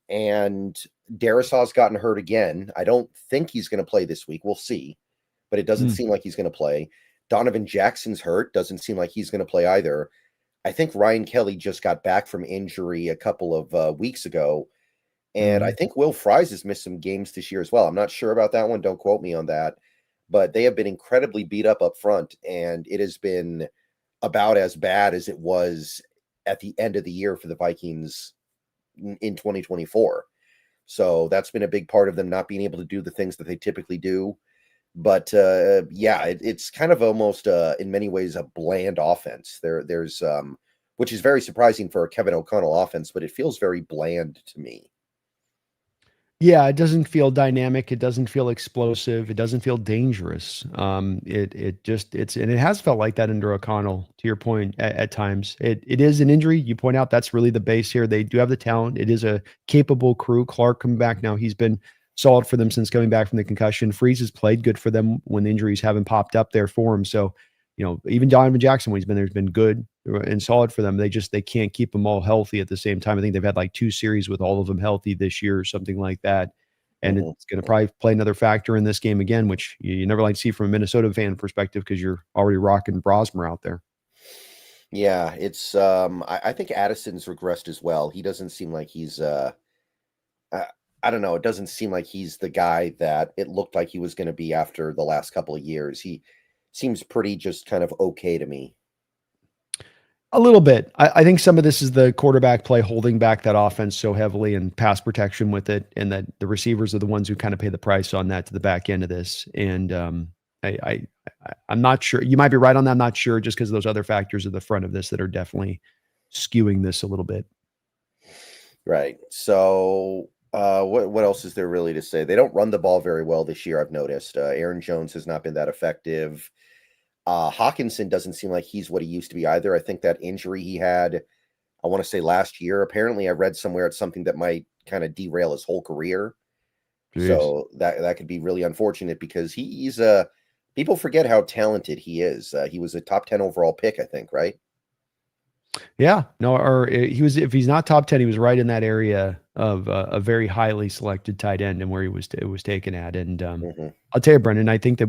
A: And Darisaw's gotten hurt again. I don't think he's going to play this week. We'll see, but it doesn't seem like he's going to play. Donovan Jackson's hurt. Doesn't seem like he's going to play either. I think Ryan Kelly just got back from injury a couple of weeks ago. And I think Will Fries has missed some games this year as well. I'm not sure about that one. Don't quote me on that. But they have been incredibly beat up front. And it has been about as bad as it was at the end of the year for the Vikings in 2024. So that's been a big part of them not being able to do the things that they typically do. But it's kind of almost in many ways a bland offense. There's which is very surprising for a Kevin O'Connell offense, but it feels very bland to me.
B: Yeah, it doesn't feel dynamic. It doesn't feel explosive. It doesn't feel dangerous. It just and it has felt like that under O'Connell. To your point, at times, it is an injury. You point out that's really the base here. They do have the talent. It is a capable crew. Clark coming back now. He's been solid for them since coming back from the concussion. Freeze has played good for them when the injuries haven't popped up there for him. So, even Donovan Jackson when he's been there has been good and solid for them. They can't keep them all healthy at the same time. I think they've had like 2 series with all of them healthy this year or something like that. And
A: Hmm.
B: it's going to probably play another factor in this game again, which you never like to see from a Minnesota fan perspective because you're already rocking Brosmer out there.
A: Yeah, it's I think Addison's regressed as well. He doesn't seem like he's uh, I don't know, it doesn't seem like he's the guy that it looked like he was going to be after the last couple of years. He seems pretty just kind of okay to me.
B: A little bit. I think some of this is the quarterback play holding back that offense so heavily and pass protection with it, and that the receivers are the ones who kind of pay the price on that to the back end of this. And I, I, I'm not sure. You might be right on that. I'm not sure just because those other factors at the front of this that are definitely skewing this a little bit.
A: Right. So, what else is there really to say? They don't run the ball very well this year, I've noticed. Aaron Jones has not been that effective. Hawkinson doesn't seem like he's what he used to be either. I think that injury he had, I want to say last year, apparently I read somewhere it's something that might kind of derail his whole career.
B: Jeez.
A: So that could be really unfortunate because he's people forget how talented he is. He was a top 10 overall pick, I think, right?
B: Yeah, no, or he was if he's not top 10, he was right in that area of a very highly selected tight end and where it was taken at. And
A: Hmm.
B: I'll tell you, Brendan, I think that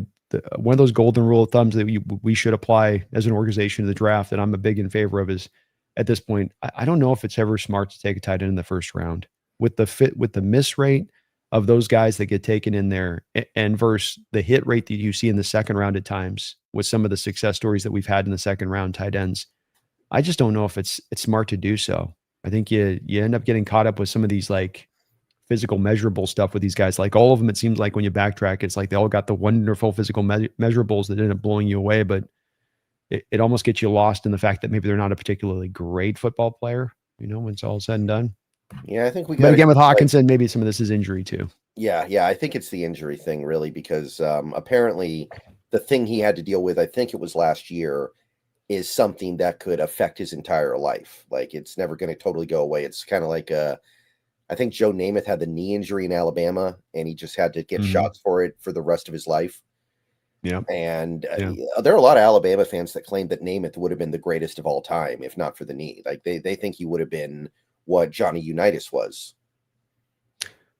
B: one of those golden rule of thumbs that we should apply as an organization to the draft that I'm a big in favor of is at this point, I don't know if it's ever smart to take a tight end in the first round with the miss rate of those guys that get taken in there and versus the hit rate that you see in the second round at times with some of the success stories that we've had in the second round tight ends. I just don't know if it's smart to do so. I think you end up getting caught up with some of these like physical measurable stuff with these guys. Like all of them, it seems like when you backtrack, it's like they all got the wonderful physical measurables that end up blowing you away, but it almost gets you lost in the fact that maybe they're not a particularly great football player, when it's all said and done.
A: Yeah, I think we got
B: But
A: to
B: again, with
A: like,
B: Hawkinson, maybe some of this is injury too.
A: yeah, I think it's the injury thing really because apparently the thing he had to deal with, I think it was last year, is something that could affect his entire life. Like it's never going to totally go away. It's kind of like I think Joe Namath had the knee injury in Alabama, and he just had to get
B: Hmm.
A: shots for it for the rest of his life.
B: Yeah.
A: And
B: Yeah.
A: there are a lot of Alabama fans that claim that Namath would have been the greatest of all time if not for the knee. Like they think he would have been what Johnny Unitas was.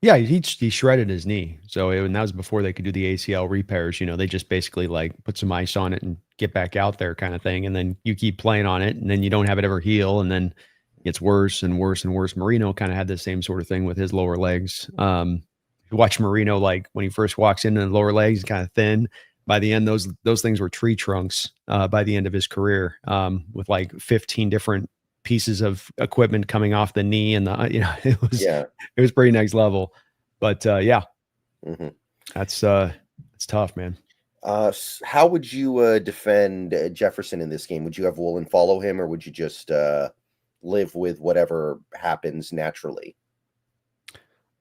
B: Yeah, he shredded his knee. So and that was before they could do the ACL repairs. They just basically like put some ice on it and get back out there kind of thing. And then you keep playing on it and then you don't have it ever heal. And then it gets worse and worse and worse. Marino kind of had the same sort of thing with his lower legs. You watch Marino, like when he first walks into the lower legs, kind of thin. By the end, those things were tree trunks by the end of his career, with like 15 different pieces of equipment coming off the knee and
A: Yeah.
B: it was pretty next level. But yeah,
A: Hmm.
B: it's tough, man.
A: How would you defend Jefferson in this game? Would you have Woolen follow him, or would you just live with whatever happens naturally?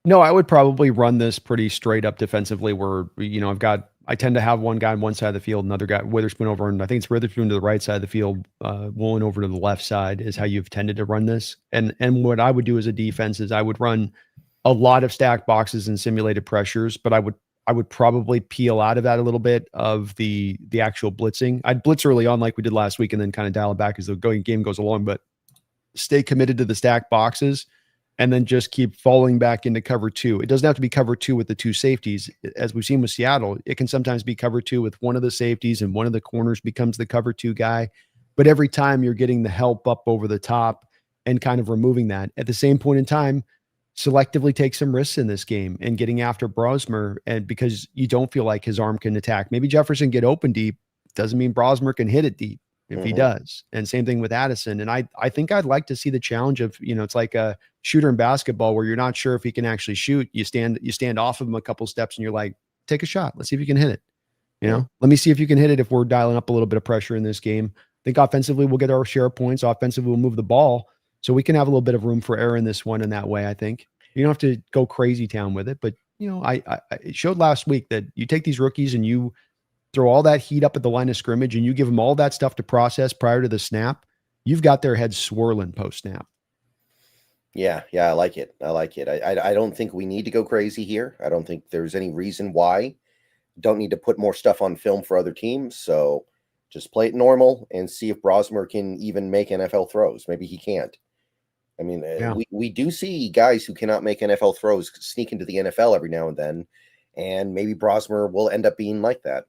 B: No, I would probably run this pretty straight up defensively where, I tend to have one guy on one side of the field, another guy, Witherspoon over, and I think it's Witherspoon to the right side of the field, Woolen over to the left side is how you've tended to run this. And what I would do as a defense is I would run a lot of stack boxes and simulated pressures, but I would probably peel out of that a little bit of the actual blitzing. I'd blitz early on like we did last week and then kind of dial it back as the game goes along, but stay committed to the stack boxes and then just keep falling back into cover two. It doesn't have to be cover two with the two safeties. As we've seen with Seattle, it can sometimes be cover two with one of the safeties and one of the corners becomes the cover two guy. But every time you're getting the help up over the top and kind of removing that at the same point in time, selectively take some risks in this game and getting after Brosmer. And because you don't feel like his arm can attack, maybe Jefferson get open deep. Doesn't mean Brosmer can hit it deep if he
A: Hmm.
B: does. And same thing with Addison. And I think I'd like to see the challenge of, it's like a shooter in basketball where you're not sure if he can actually shoot. You stand off of him a couple steps and you're like, take a shot. Let's see if you can hit it.
A: Yeah.
B: Let me see if you can hit it if we're dialing up a little bit of pressure in this game. I think offensively we'll get our share of points. Offensively we'll move the ball. So we can have a little bit of room for error in this one in that way, I think. You don't have to go crazy town with it, but it showed last week that you take these rookies and you throw all that heat up at the line of scrimmage and you give them all that stuff to process prior to the snap. You've got their heads swirling post snap.
A: Yeah, I like it. I don't think we need to go crazy here. I don't think there's any reason why. Don't need to put more stuff on film for other teams. So just play it normal and see if Brosmer can even make NFL throws. Maybe he can't. I mean,
B: Yeah.
A: we do see guys who cannot make NFL throws sneak into the NFL every now and then, and maybe Brosmer will end up being like that.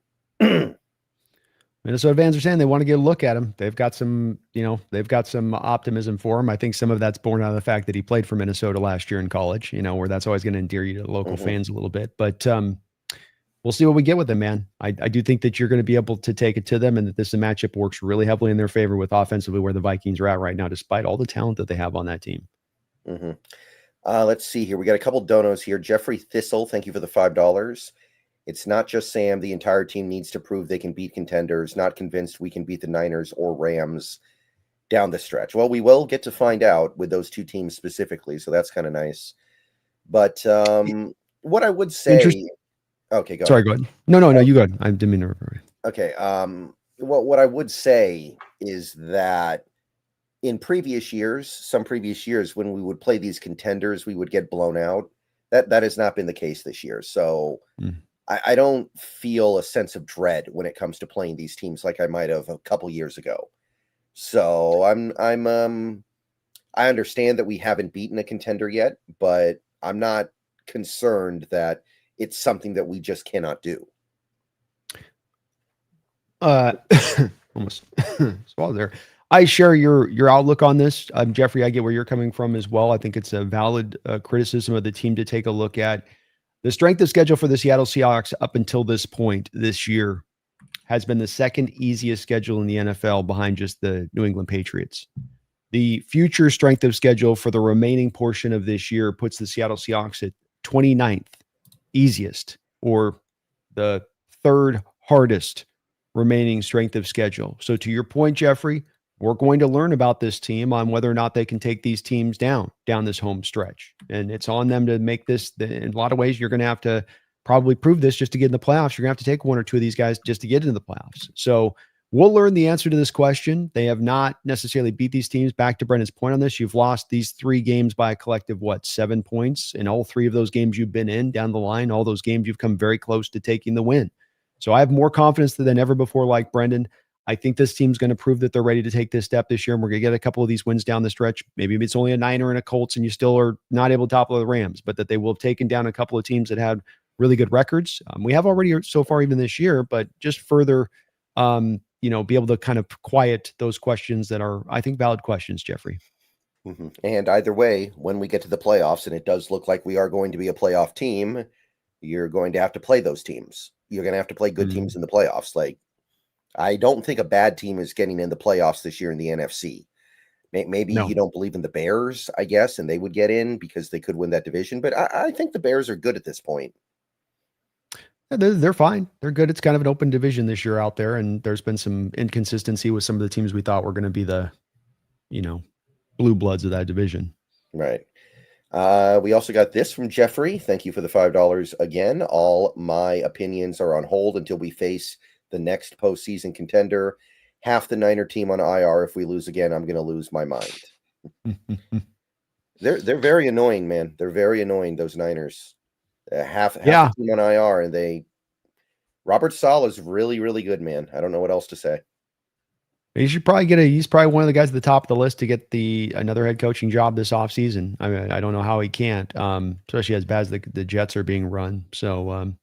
B: Minnesota fans are saying they want to get a look at him. They've got some optimism for him. I think some of that's born out of the fact that he played for Minnesota last year in college, where that's always going to endear you to the local fans a little bit. But we'll see what we get with him, man. I do think that you're going to be able to take it to them and that this matchup works really heavily in their favor with offensively where the Vikings are at right now, despite all the talent that they have on that team.
A: Let's see here. We got a couple donos here. Jeffrey Thistle, thank you for the $5. It's not just Sam. The entire team needs to prove they can beat contenders. Not convinced we can beat the Niners or Rams down the stretch. Well, we will get to find out with those two teams specifically, so that's kind of nice. But what I would say... Okay, go
B: Sorry,
A: ahead.
B: go ahead. No, you go ahead. I didn't mean to interrupt.
A: Okay. What I would say is that in some previous years, when we would play these contenders, we would get blown out. That has not been the case this year. So I don't feel a sense of dread when it comes to playing these teams like I might have a couple years ago. So I understand that we haven't beaten a contender yet, but I'm not concerned that it's something that we just cannot do.
B: Almost swallowed there. I share your outlook on this. Jeffrey, I get where you're coming from as well. I think it's a valid criticism of the team to take a look at. The strength of schedule for the Seattle Seahawks up until this point this year has been the second easiest schedule in the NFL behind just the New England Patriots. The future strength of schedule for the remaining portion of this year puts the Seattle Seahawks at 29th easiest, or the third hardest remaining strength of schedule. So to your point, Jeffrey, we're going to learn about this team on whether or not they can take these teams down this home stretch. And it's on them to make this. In a lot of ways, you're going to have to probably prove this just to get in the playoffs. You're going to have to take one or two of these guys just to get into the playoffs. So we'll learn the answer to this question. They have not necessarily beat these teams. Back to Brendan's point on this, you've lost these 3 games by a collective, 7 points? In all 3 of those games you've been in down the line, all those games you've come very close to taking the win. So I have more confidence than ever before, like Brendan. I think this team's going to prove that they're ready to take this step this year, and we're going to get a couple of these wins down the stretch. Maybe it's only a Niner and a Colts, and you still are not able to topple the Rams, but that they will have taken down a couple of teams that had really good records. We have already so far even this year, but just further, be able to kind of quiet those questions that are, I think, valid questions, Jeffrey.
A: And either way, when we get to the playoffs, and it does look like we are going to be a playoff team, you're going to have to play those teams. You're going to have to play good teams in the playoffs. Like, I don't think a bad team is getting in the playoffs this year in the NFC. Maybe you don't believe in the Bears, I guess, and they would get in because they could win that division. But I think the Bears are good at this point.
B: They're fine. They're good. It's kind of an open division this year out there, and there's been some inconsistency with some of the teams we thought were going to be the, blue bloods of that division.
A: Right. We also got this from Jeffrey. Thank you for the $5 again. All my opinions are on hold until we face the next postseason contender. Half the Niner team on IR. If we lose again, I'm going to lose my mind. They're very annoying, man. They're very annoying, those Niners. Half the team on IR, and Robert Saleh is really, really good, man. I don't know what else to say.
B: He should probably he's probably one of the guys at the top of the list to get another head coaching job this offseason. I mean, I don't know how he can't, especially as bad as the Jets are being run. So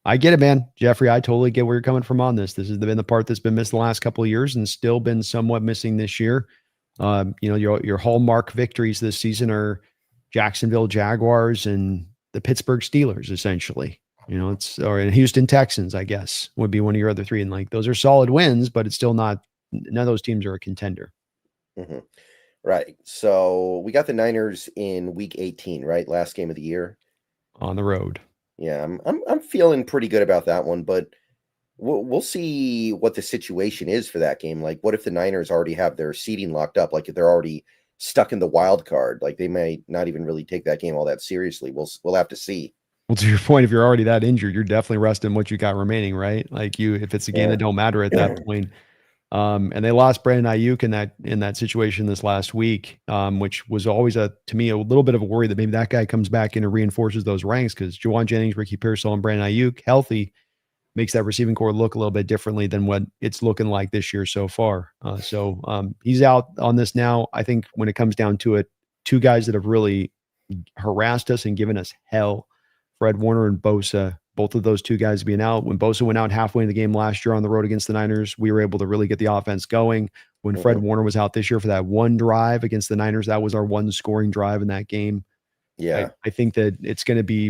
B: I get it, man. Jeffrey, I totally get where you're coming from on this. This has been the part that's been missed the last couple of years and still been somewhat missing this year. Your hallmark victories this season are Jacksonville Jaguars and the Pittsburgh Steelers, essentially. Or in Houston Texans, I guess, would be one of your other 3. And like, those are solid wins, but it's still not, none of those teams are a contender.
A: Right. So we got the Niners in week 18, right? Last game of the year.
B: On the road.
A: Yeah, I'm feeling pretty good about that one, but we'll see what the situation is for that game. Like, what if the Niners already have their seating locked up? Like, if they're already stuck in the wild card. Like they may not even really take that game all that seriously. We'll have to see.
B: Well, to your point, if you're already that injured, you're definitely resting what you got remaining, right? Like if it's a game that don't matter at that point. And they lost Brandon Ayuk in that situation this last week, which was always to me a little bit of a worry that maybe that guy comes back in and reinforces those ranks, because Juwan Jennings, Ricky Pearsall, and Brandon Ayuk healthy makes that receiving core look a little bit differently than what it's looking like this year so far. So he's out on this now. I think when it comes down to it, two guys that have really harassed us and given us hell, Fred Warner and Bosa, both of those two guys being out. When Bosa went out halfway in the game last year on the road against the Niners, we were able to really get the offense going. When Fred Warner was out this year for that one drive against the Niners, that was our one scoring drive in that game.
A: Yeah.
B: I think that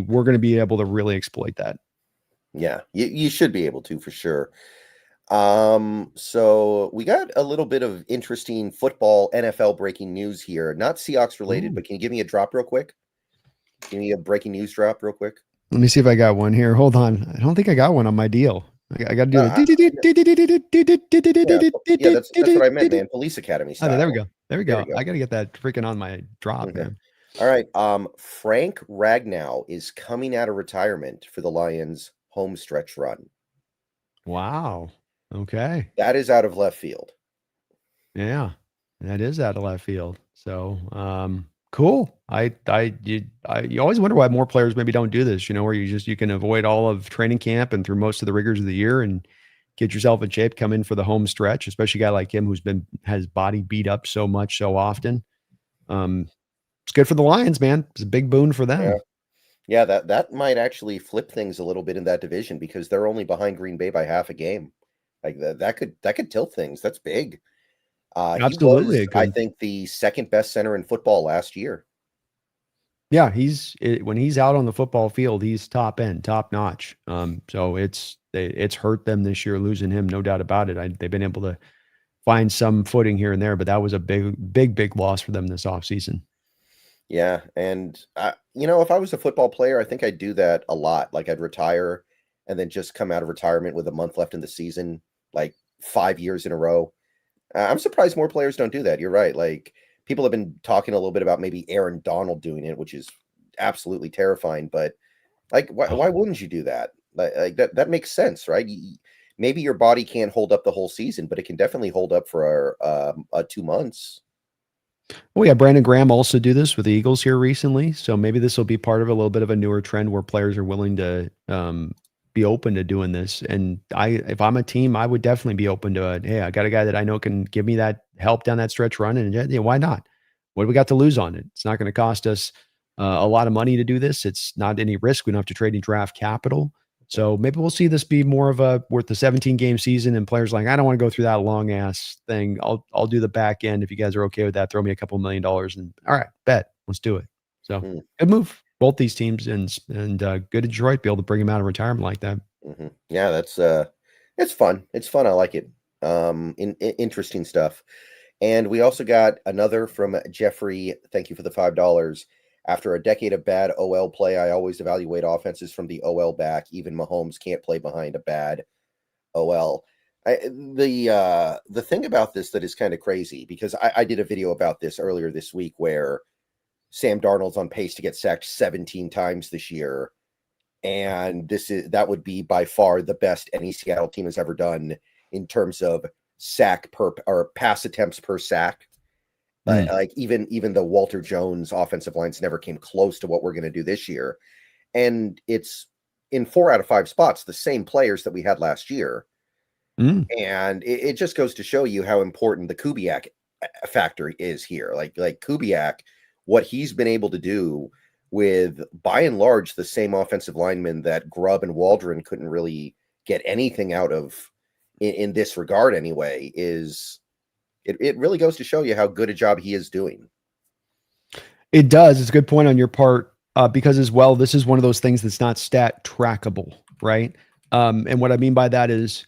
B: we're going to be able to really exploit that.
A: Yeah, you should be able to, for sure. So we got a little bit of interesting football NFL breaking news here. Not Seahawks related, but can you give me a drop real quick? Give me a breaking news drop real quick.
B: Let me see if I got one here. Hold on. I don't think I got one on my deal. I got to do
A: the yeah, that's what I meant, man. Police Academy style.
B: Oh, there we go. There we go. I got to get that freaking on my drop, man.
A: All right. Frank Ragnow is coming out of retirement for the Lions home stretch run.
B: Wow. Okay.
A: That is out of left field.
B: Yeah, that is out of left field. So, cool. You always wonder why more players maybe don't do this, where you can avoid all of training camp and through most of the rigors of the year and get yourself in shape, come in for the home stretch, especially a guy like him who's has body beat up so much, so often. It's good for the Lions, man. It's a big boon for them.
A: Yeah, that might actually flip things a little bit in that division, because they're only behind Green Bay by half a game. Like that could tilt things. That's big.
B: Absolutely.
A: He was, I think, the second best center in football last year.
B: Yeah, when he's out on the football field, he's top end, top notch. So it's hurt them this year losing him, no doubt about it. They've been able to find some footing here and there, but that was a big loss for them this offseason.
A: Yeah, and if I was a football player, I think I'd do that a lot. Like I'd retire and then just come out of retirement with a month left in the season, like 5 years in a row. I'm surprised more players don't do that. You're right. Like people have been talking a little bit about maybe Aaron Donald doing it, which is absolutely terrifying. But like, why wouldn't you do that? Like that makes sense, right? Maybe your body can't hold up the whole season, but it can definitely hold up for 2 months.
B: Well, yeah, Brandon Graham also do this with the Eagles here recently. So maybe this will be part of a little bit of a newer trend where players are willing to be open to doing this. And if I'm a team, I would definitely be open to it. Hey, I got a guy that I know can give me that help down that stretch run, and why not? What do we got to lose on it? It's not going to cost us a lot of money to do this. It's not any risk. We don't have to trade any draft capital. So maybe we'll see this be more of worth the 17 game season, and players like, I don't want to go through that long ass thing. I'll do the back end. If you guys are okay with that, throw me a couple $1 million and all right, bet, let's do it. So good move, both these teams, and good to Detroit be able to bring him out of retirement like that.
A: Yeah, that's it's fun. It's fun. I like it. Interesting stuff. And we also got another from Jeffrey. Thank you for the $5. After a decade of bad OL play, I always evaluate offenses from the OL back. Even Mahomes can't play behind a bad OL. The thing about this that is kind of crazy, because I did a video about this earlier this week where Sam Darnold's on pace to get sacked 17 times this year. And that would be by far the best any Seattle team has ever done in terms of sack per or pass attempts per sack. Like even the Walter Jones offensive lines never came close to what we're going to do this year. And it's in 4 out of 5 spots, the same players that we had last year. And it just goes to show you how important the Kubiak factor is here. Like Kubiak, what he's been able to do with, by and large, the same offensive linemen that Grubb and Waldron couldn't really get anything out of in this regard anyway, it really goes to show you how good a job he is doing.
B: It does. It's a good point on your part, because as well, this is one of those things that's not stat trackable, right? And what I mean by that is,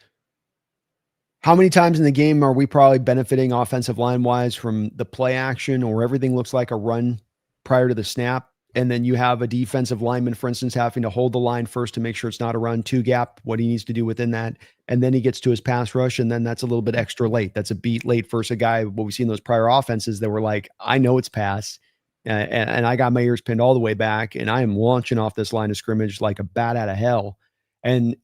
B: how many times in the game are we probably benefiting offensive line wise from the play action, or everything looks like a run prior to the snap, and then you have a defensive lineman, for instance, having to hold the line first to make sure it's not a run two gap, what he needs to do within that. And then he gets to his pass rush, and then that's a little bit extra late. That's a beat late versus a guy, what we've seen those prior offenses that were like, I know it's pass, and I got my ears pinned all the way back, and I am launching off this line of scrimmage like a bat out of hell. And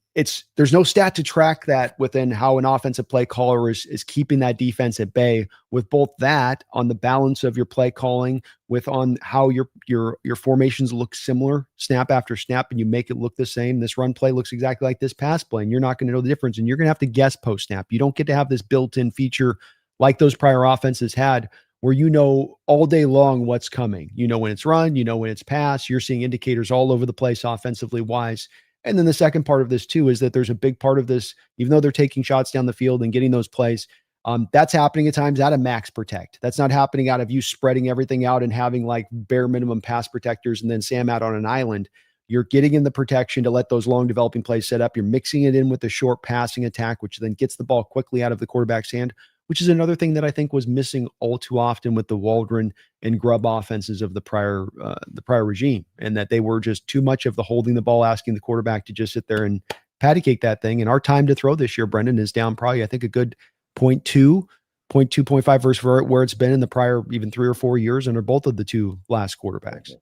B: there's no stat to track that within how an offensive play caller is keeping that defense at bay, with both that on the balance of your play calling, with on how your formations look similar snap after snap, and you make it look the same. This run play looks exactly like this pass play, and you're not going to know the difference, and you're going to have to guess post snap. You don't get to have this built-in feature like those prior offenses had, where you know all day long what's coming. You know when it's run, you know when it's pass. You're seeing indicators all over the place offensively wise. And then the second part of this too is that there's a big part of this, even though they're taking shots down the field and getting those plays, that's happening at times out of max protect. That's not happening out of you spreading everything out and having like bare minimum pass protectors and then Sam out on an island. You're getting in the protection to let those long developing plays set up. You're mixing it in with the short passing attack, which then gets the ball quickly out of the quarterback's hand, which is another thing that I think was missing all too often with the Waldron and Grubb offenses of the prior regime, and that they were just too much of the holding the ball, asking the quarterback to just sit there and patty cake that thing. And our time to throw this year, Brendan, is down probably, I think, a good 0.2, 0.5 versus where it's been in the prior even 3 or 4 years under both of the two last quarterbacks.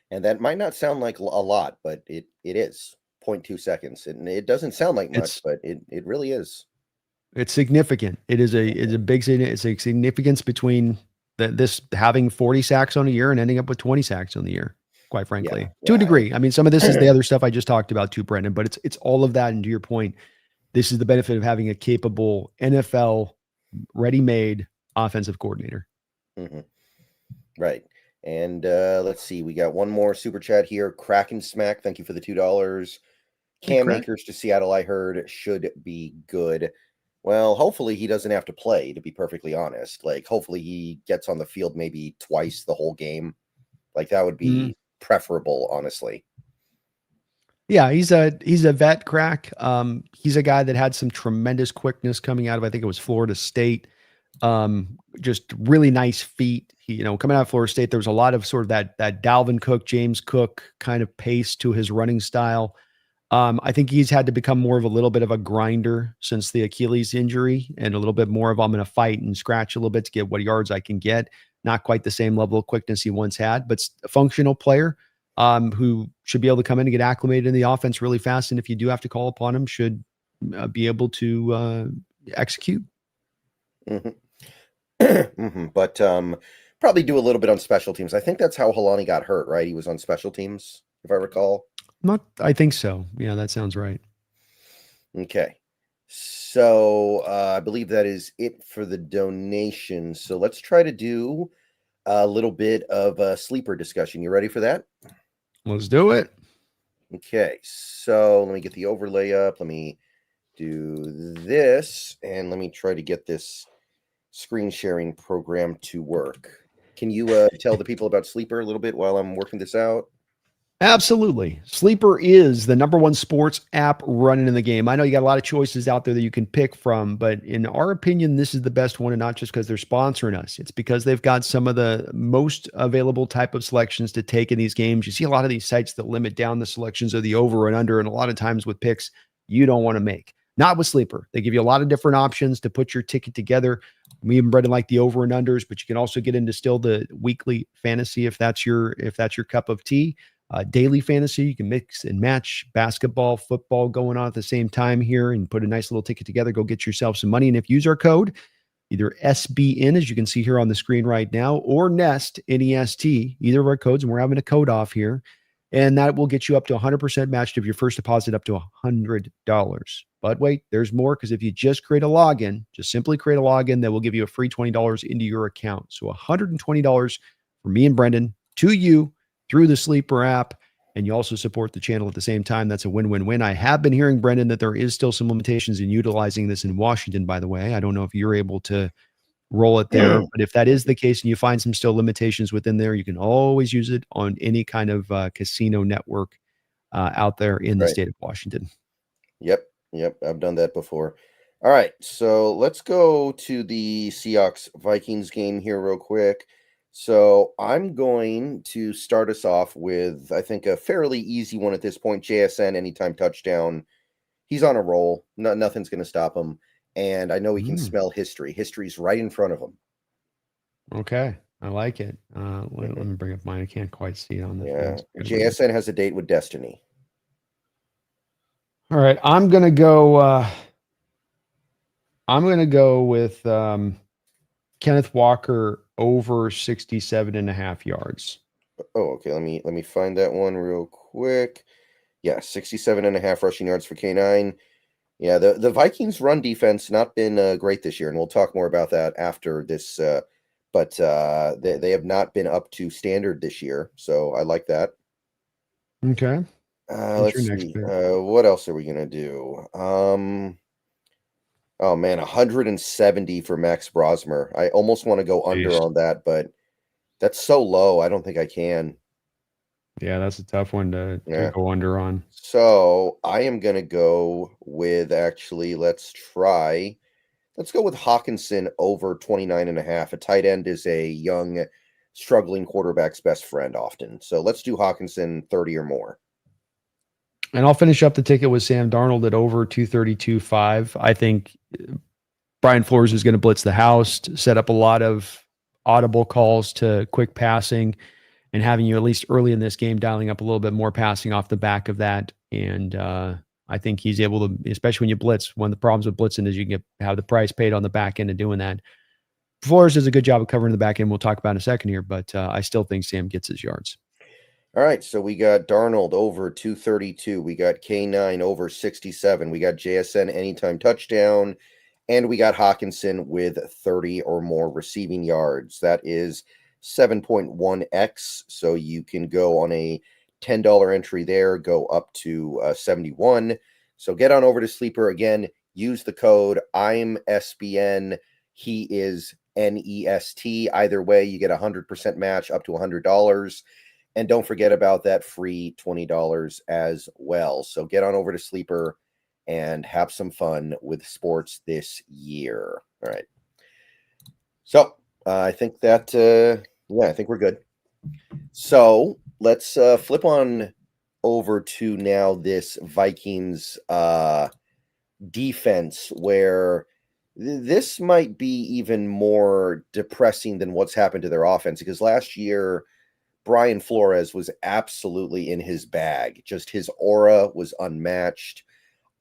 A: And that might not sound like a lot, but it is 0.2 seconds. And it doesn't sound like much, but it really is.
B: It's significant. It's a significance between this having 40 sacks on a year and ending up with 20 sacks on the year, quite frankly, to a degree. I mean, some of this is the other stuff I just talked about too, Brendan, but it's all of that. And to your point, this is the benefit of having a capable NFL ready-made offensive coordinator.
A: Mm-hmm. Right. And let's see, we got one more super chat here. Kraken Smack, thank you for the $2. Cam Akers to Seattle, I heard, should be good. Well, hopefully he doesn't have to play, to be perfectly honest. Like, hopefully he gets on the field maybe twice the whole game. Like, that would be preferable, honestly.
B: Yeah, he's a vet crack. He's a guy that had some tremendous quickness coming out of, I think it was Florida State. Just really nice feet. Coming out of Florida State, there was a lot of sort of that Dalvin Cook, James Cook kind of pace to his running style. I think he's had to become more of a little bit of a grinder since the Achilles injury, and a little bit more of I'm going to fight and scratch a little bit to get what yards I can get. Not quite the same level of quickness he once had, but a functional player who should be able to come in and get acclimated in the offense really fast. And if you do have to call upon him, should be able to execute.
A: Mm-hmm. Mm-hmm. But probably do a little bit on special teams. I think that's how Halani got hurt, right? He was on special teams, if I recall.
B: I think so. Yeah, that sounds right.
A: Okay. So I believe that is it for the donation. So let's try to do a little bit of a sleeper discussion. You ready for that?
B: Let's do it.
A: Okay. So let me get the overlay up. Let me do this, and let me try to get this screen sharing program to work. Can you tell the people about Sleeper a little bit while I'm working this out?
B: Absolutely. Sleeper is the number one sports app running in the game. I know you got a lot of choices out there that you can pick from, but in our opinion, this is the best one, and not just because they're sponsoring us. It's because they've got some of the most available type of selections to take in these games. You see a lot of these sites that limit down the selections of the over and under, and a lot of times with picks you don't want to make. Not with Sleeper. They give you a lot of different options to put your ticket together. Me and Brendan like the over and unders, but you can also get into still the weekly fantasy if that's your cup of tea. Daily fantasy, you can mix and match basketball, football going on at the same time here and put a nice little ticket together. Go get yourself some money. And if you use our code, either SBN, as you can see here on the screen right now, or NEST, N-E-S-T, either of our codes, and we're having a code off here, and that will get you up to 100% matched of your first deposit up to $100. But wait, there's more, because if you just create a login, just simply create a login, that will give you a free $20 into your account. So $120 for me and Brendan to you through the Sleeper app, and you also support the channel at the same time. That's a win-win-win. I have been hearing, Brendan, that there is still some limitations in utilizing this in Washington, by the way. I don't know if you're able to roll it there, but if that is the case and you find some still limitations within there, you can always use it on any kind of casino network out there in the state of Washington.
A: Yep. I've done that before. All right, so let's go to the Seahawks Vikings game here real quick. So I'm going to start us off with, I think, a fairly easy one at this point. JSN, anytime touchdown. He's on a roll. No, nothing's going to stop him. And I know he can
B: Mm,
A: smell history. History's right in front of him.
B: okay. I like it. Let
A: Mhm.
B: me bring up mine. I can't quite see it on the thing.
A: Yeah.
B: So I gotta bring it up.
A: JSN has a date with destiny.
B: All right. I'm gonna go with Kenneth Walker over 67.5 yards.
A: Oh, okay. Let me find that one real quick. Yeah, 67.5 rushing yards for K9. Yeah, the Vikings run defense not been great this year, and we'll talk more about that after this. But they have not been up to standard this year, so I like that.
B: Okay. What's your
A: Let's
B: next
A: see.
B: pick?
A: What else are we gonna do? Oh man, 170 for Max Brosmer. I almost want to go under
B: Jeez.
A: on that, but that's so low. I don't think I can.
B: Yeah, that's a tough one to
A: Yeah.
B: go under on.
A: So I am gonna go with actually. Let's go with Hawkinson over 29.5. A tight end is a young, struggling quarterback's best friend often. So let's do Hawkinson 30 or more.
B: And I'll finish up the ticket with Sam Darnold at over 232.5. I think Brian Flores is going to blitz the house, set up a lot of audible calls to quick passing, and having you at least early in this game dialing up a little bit more passing off the back of that. And I think he's able to, especially when you blitz. One of the problems with blitzing is you can have the price paid on the back end of doing that. Flores does a good job of covering the back end. We'll talk about in a second here, but I still think Sam gets his yards.
A: All right, so we got Darnold over 232. We got K9 over 67. We got JSN anytime touchdown. And we got Hawkinson with 30 or more receiving yards. That is 7.1x. So you can go on a $10 entry there, go up to 71. So get on over to Sleeper again. Use the code I'm SBN. He is NEST. Either way, you get a 100% match up to $100. And don't forget about that free $20 as well. So get on over to Sleeper and have some fun with sports this year. All right. So I think that, I think we're good. So let's flip on over to now this Vikings defense where this might be even more depressing than what's happened to their offense because last year Brian Flores was absolutely in his bag. Just his aura was unmatched,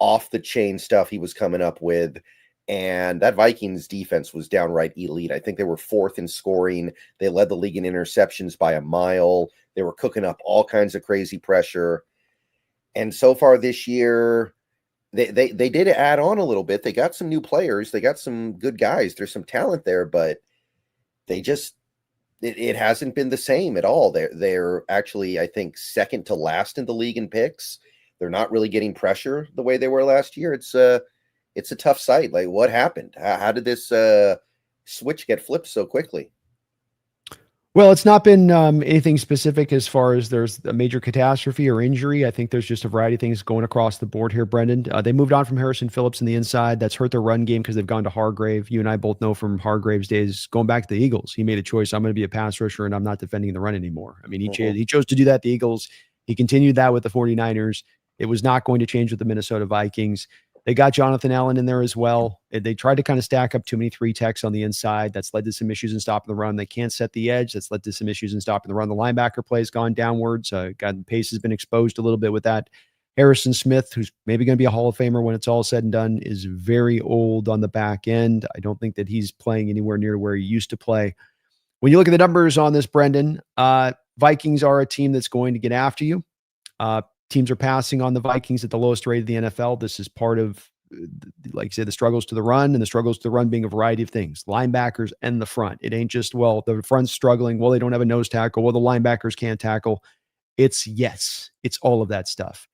A: off the chain stuff he was coming up with. And that Vikings defense was downright elite. I think they were fourth in scoring. They led the league in interceptions by a mile. They were cooking up all kinds of crazy pressure. And so far this year, they did add on a little bit. They got some new players. They got some good guys. There's some talent there, but they just it hasn't been the same at all. They're actually, I think, second to last in the league in picks. They're not really getting pressure the way they were last year. It's a tough sight. Like, what happened? How did this switch get flipped so quickly?
B: Well, it's not been anything specific as far as there's a major catastrophe or injury. I think there's just a variety of things going across the board here, Brendan. They moved on from Harrison Phillips in the inside. That's hurt their run game because they've gone to Hargrave. You and I both know from Hargrave's days going back to the Eagles, he made a choice. I'm going to be a pass rusher and I'm not defending the run anymore. I mean,
A: Mhm.
B: he chose to do that at the Eagles. He continued that with the 49ers. It was not going to change with the Minnesota Vikings. They got Jonathan Allen in there as well. They tried to kind of stack up too many three techs on the inside. That's led to some issues in stopping the run. They can't set the edge. That's led to some issues in stopping the run. The linebacker play has gone downwards. Pace has been exposed a little bit with that. Harrison Smith, who's maybe going to be a Hall of Famer when it's all said and done, is very old on the back end. I don't think that he's playing anywhere near where he used to play. When you look at the numbers on this, Brendan, Vikings are a team that's going to get after you. Uh, Teams are passing on the Vikings at the lowest rate of the NFL. This is part of, like you said, the struggles to the run, and the struggles to the run being a variety of things, linebackers and the front. It ain't just, well, the front's struggling. Well, they don't have a nose tackle. Well, the linebackers can't tackle. It's all of that stuff.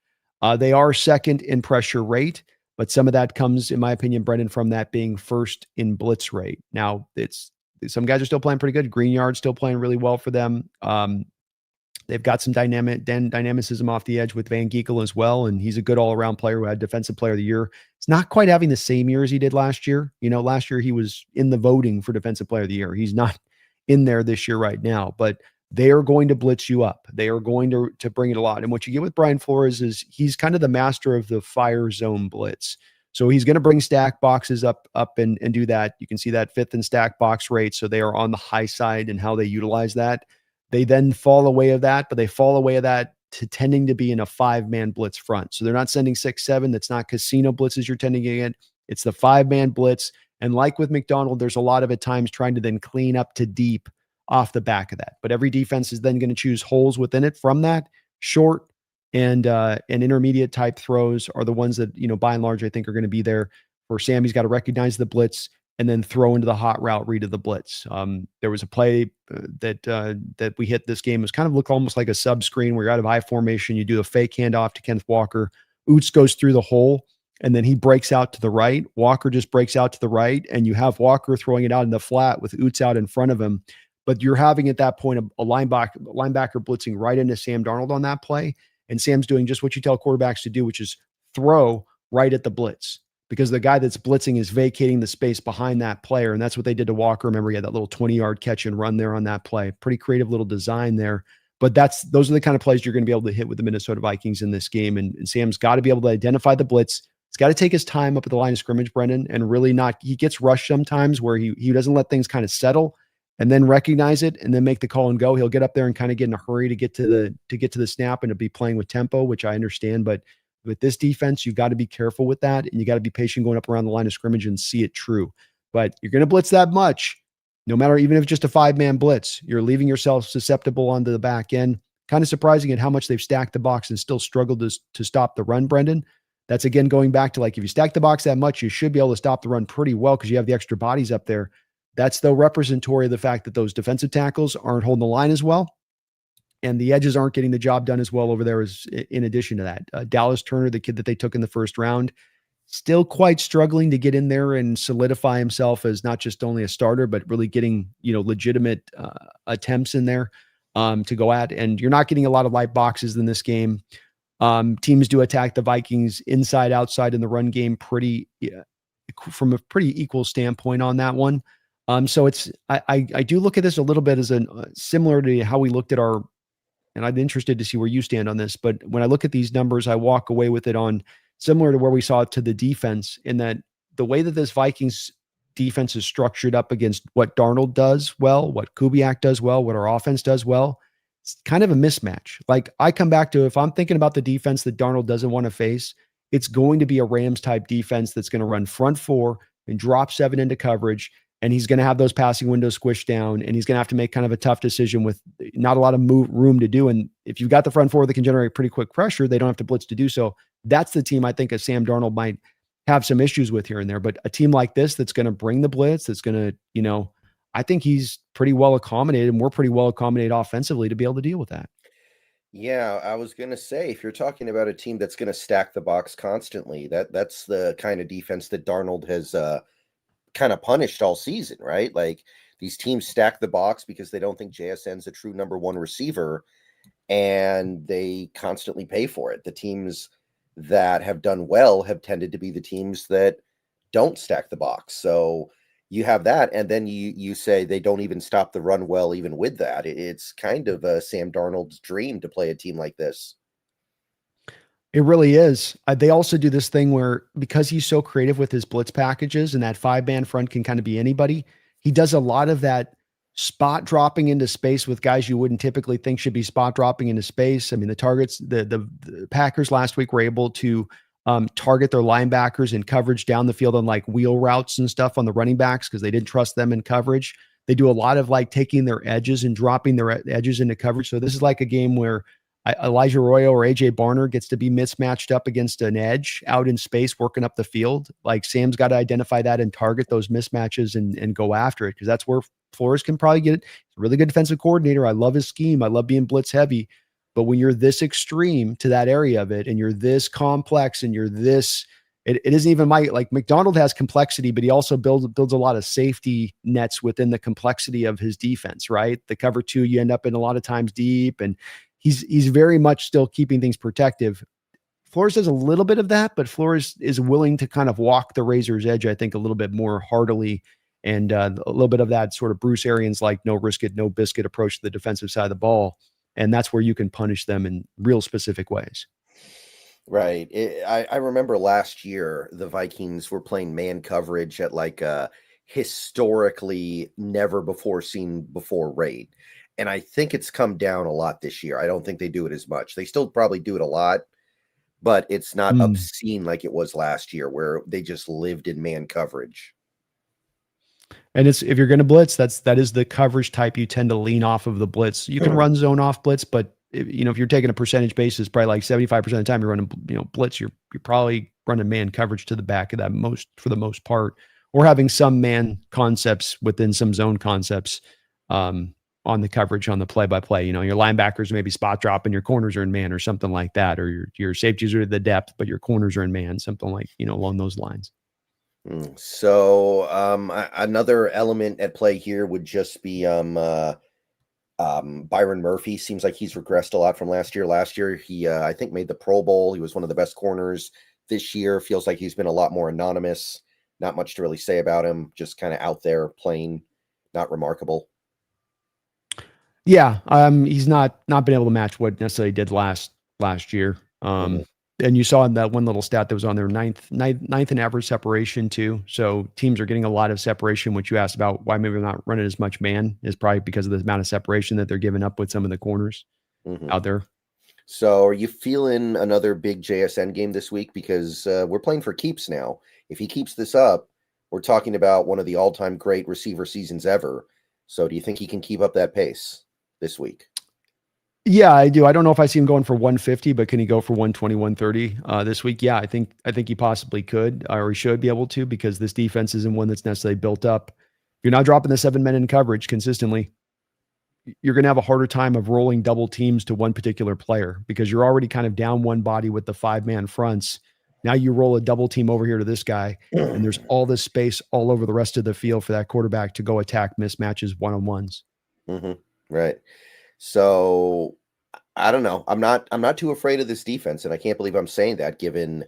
B: They are second in pressure rate, but some of that comes, in my opinion, Brendan, from that being first in blitz rate. Now, it's some guys are still playing pretty good. Greenyard's still playing really well for them. They've got some dynamicism off the edge with Van Geekel as well, and he's a good all-around player who had Defensive Player of the Year. It's not quite having the same year as he did last year. You know, last year he was in the voting for Defensive Player of the Year. He's not in there this year right now, but they are going to blitz you up. They are going to bring it a lot. And what you get with Brian Flores is he's kind of the master of the fire zone blitz. So he's going to bring stack boxes up and do that. You can see that fifth and stack box rate. So they are on the high side and how they utilize that. They then fall away of that, but they fall away of that to tending to be in a 5-man blitz front. So they're not sending 6-7. That's not casino blitzes you're tending to get. It's the 5-man blitz. And like with McDonald, there's a lot of at times trying to then clean up to deep off the back of that. But every defense is then going to choose holes within it from that. Short and intermediate type throws are the ones that, by and large, I think are going to be there for Sam. He's got to recognize the blitz and then throw into the hot route read of the blitz. There was a play that we hit this game. It was kind of look almost like a sub screen where you're out of I formation. You do a fake handoff to Kenneth Walker. Oots goes through the hole, and then he breaks out to the right. Walker just breaks out to the right, and you have Walker throwing it out in the flat with Oots out in front of him. But you're having at that point a linebacker blitzing right into Sam Darnold on that play. And Sam's doing just what you tell quarterbacks to do, which is throw right at the blitz, because the guy that's blitzing is vacating the space behind that player. And that's what they did to Walker. Remember, he had that little 20-yard catch and run there on that play. Pretty creative little design there. But those are the kind of plays you're going to be able to hit with the Minnesota Vikings in this game. And Sam's got to be able to identify the blitz. He's got to take his time up at the line of scrimmage, Brendan, and really he gets rushed sometimes where he doesn't let things kind of settle and then recognize it and then make the call and go. He'll get up there and kind of get in a hurry to get to the snap and to be playing with tempo, which I understand. But with this defense, you've got to be careful with that, and you got to be patient going up around the line of scrimmage and see it true. But you're going to blitz that much, no matter, even if it's just a 5-man blitz, you're leaving yourself susceptible onto the back end. Kind of surprising at how much they've stacked the box and still struggled to stop the run, Brendan. That's again going back to, like, if you stack the box that much, you should be able to stop the run pretty well because you have the extra bodies up there. That's though representatory of the fact that those defensive tackles aren't holding the line as well, and the edges aren't getting the job done as well over there. As in addition to that, Dallas Turner, the kid that they took in the first round, still quite struggling to get in there and solidify himself as not just only a starter, but really getting legitimate attempts in there to go at. And you're not getting a lot of light boxes in this game. Teams do attack the Vikings inside, outside in the run game from a pretty equal standpoint on that one. So I do look at this a little bit as similar to how we looked at and I'm interested to see where you stand on this, but when I look at these numbers, I walk away with it on similar to where we saw it to the defense, in that the way that this Vikings defense is structured up against what Darnold does well, what Kubiak does well, what our offense does well, it's kind of a mismatch. Like, I come back to, if I'm thinking about the defense that Darnold doesn't want to face, it's going to be a Rams type defense that's going to run front 4 and drop 7 into coverage. And he's going to have those passing windows squished down, and he's going to have to make kind of a tough decision with not a lot of room to do. And if you've got the front 4 that can generate pretty quick pressure, they don't have to blitz to do so. That's the team I think a Sam Darnold might have some issues with here and there. But a team like this that's going to bring the blitz, that's going to, I think he's pretty well accommodated, and we're pretty well accommodated offensively to be able to deal with that.
A: Yeah, I was going to say, if you're talking about a team that's going to stack the box constantly, that's the kind of defense that Darnold has kind of punished all season, right? Like, these teams stack the box because they don't think JSN's a true number 1 receiver, and they constantly pay for it. The teams that have done well have tended to be the teams that don't stack the box. So you have that, and then you say they don't even stop the run well even with that. It's kind of a Sam Darnold's dream to play a team like this.
B: It really is. They also do this thing where, because he's so creative with his blitz packages and that 5-man front can kind of be anybody, he does a lot of that spot dropping into space with guys you wouldn't typically think should be spot dropping into space. I mean, the Packers last week were able to target their linebackers in coverage down the field on like wheel routes and stuff on the running backs because they didn't trust them in coverage. They do a lot of like taking their edges and dropping their edges into coverage. So this is like a game where Elijah Arroyo or AJ Barner gets to be mismatched up against an edge out in space, working up the field. Like, Sam's got to identify that and target those mismatches and go after it, because that's where Flores can probably get it. He's a really good defensive coordinator. I love his scheme. I love being blitz heavy. But when you're this extreme to that area of it, and you're this complex, and you're this, it isn't even like McDonald has complexity, but he also builds a lot of safety nets within the complexity of his defense, right? The cover 2, you end up in a lot of times deep, and he's very much still keeping things protective. Flores does a little bit of that, but Flores is willing to kind of walk the razor's edge, I think, a little bit more heartily and a little bit of that sort of Bruce Arians like no risk it, no biscuit approach to the defensive side of the ball. And that's where you can punish them in real specific ways.
A: Right. I remember last year the Vikings were playing man coverage at like a historically never before seen before rate. And I think it's come down a lot this year. I don't think they do it as much. They still probably do it a lot, but it's not
B: Mm.
A: obscene like it was last year where they just lived in man coverage.
B: And it's if you're going to blitz, that is the coverage type you tend to lean off of the blitz. You can run zone off blitz, but if you're taking a percentage basis, probably like 75% of the time you're running blitz, you're probably running man coverage to the back of that most for the most part, or having some man concepts within some zone concepts on the coverage on the play by play. Your linebackers maybe spot drop and your corners are in man or something like that, or your safeties are at the depth, but your corners are in man, something like along those lines.
A: So another element at play here would just be Byron Murphy. Seems like he's regressed a lot from last year. Last year he I think made the Pro Bowl. He was one of the best corners. This year feels like he's been a lot more anonymous. Not much to really say about him. Just kind of out there playing, not remarkable.
B: Yeah, he's not been able to match what necessarily did last year.
A: Mhm.
B: And you saw in that one little stat that was on there, ninth in average separation too. So teams are getting a lot of separation. Which you asked about why maybe they're not running as much man is probably because of the amount of separation that they're giving up with some of the corners
A: Mhm.
B: out there.
A: So, are you feeling another big JSN game this week? Because we're playing for keeps now. If he keeps this up, we're talking about one of the all-time great receiver seasons ever. So, do you think he can keep up that pace this week?
B: Yeah, I do. I don't know if I see him going for 150, but can he go for 120, 130 this week? Yeah, I think he possibly could, or he should be able to, because this defense isn't one that's necessarily built up. If you're not dropping the 7 men in coverage consistently, you're going to have a harder time of rolling double teams to one particular player because you're already kind of down one body with the 5-man fronts. Now you roll a double team over here to this guy, and there's all this space all over the rest of the field for that quarterback to go attack mismatches one-on-ones.
A: Right. So, I don't know. I'm not too afraid of this defense, and I can't believe I'm saying that given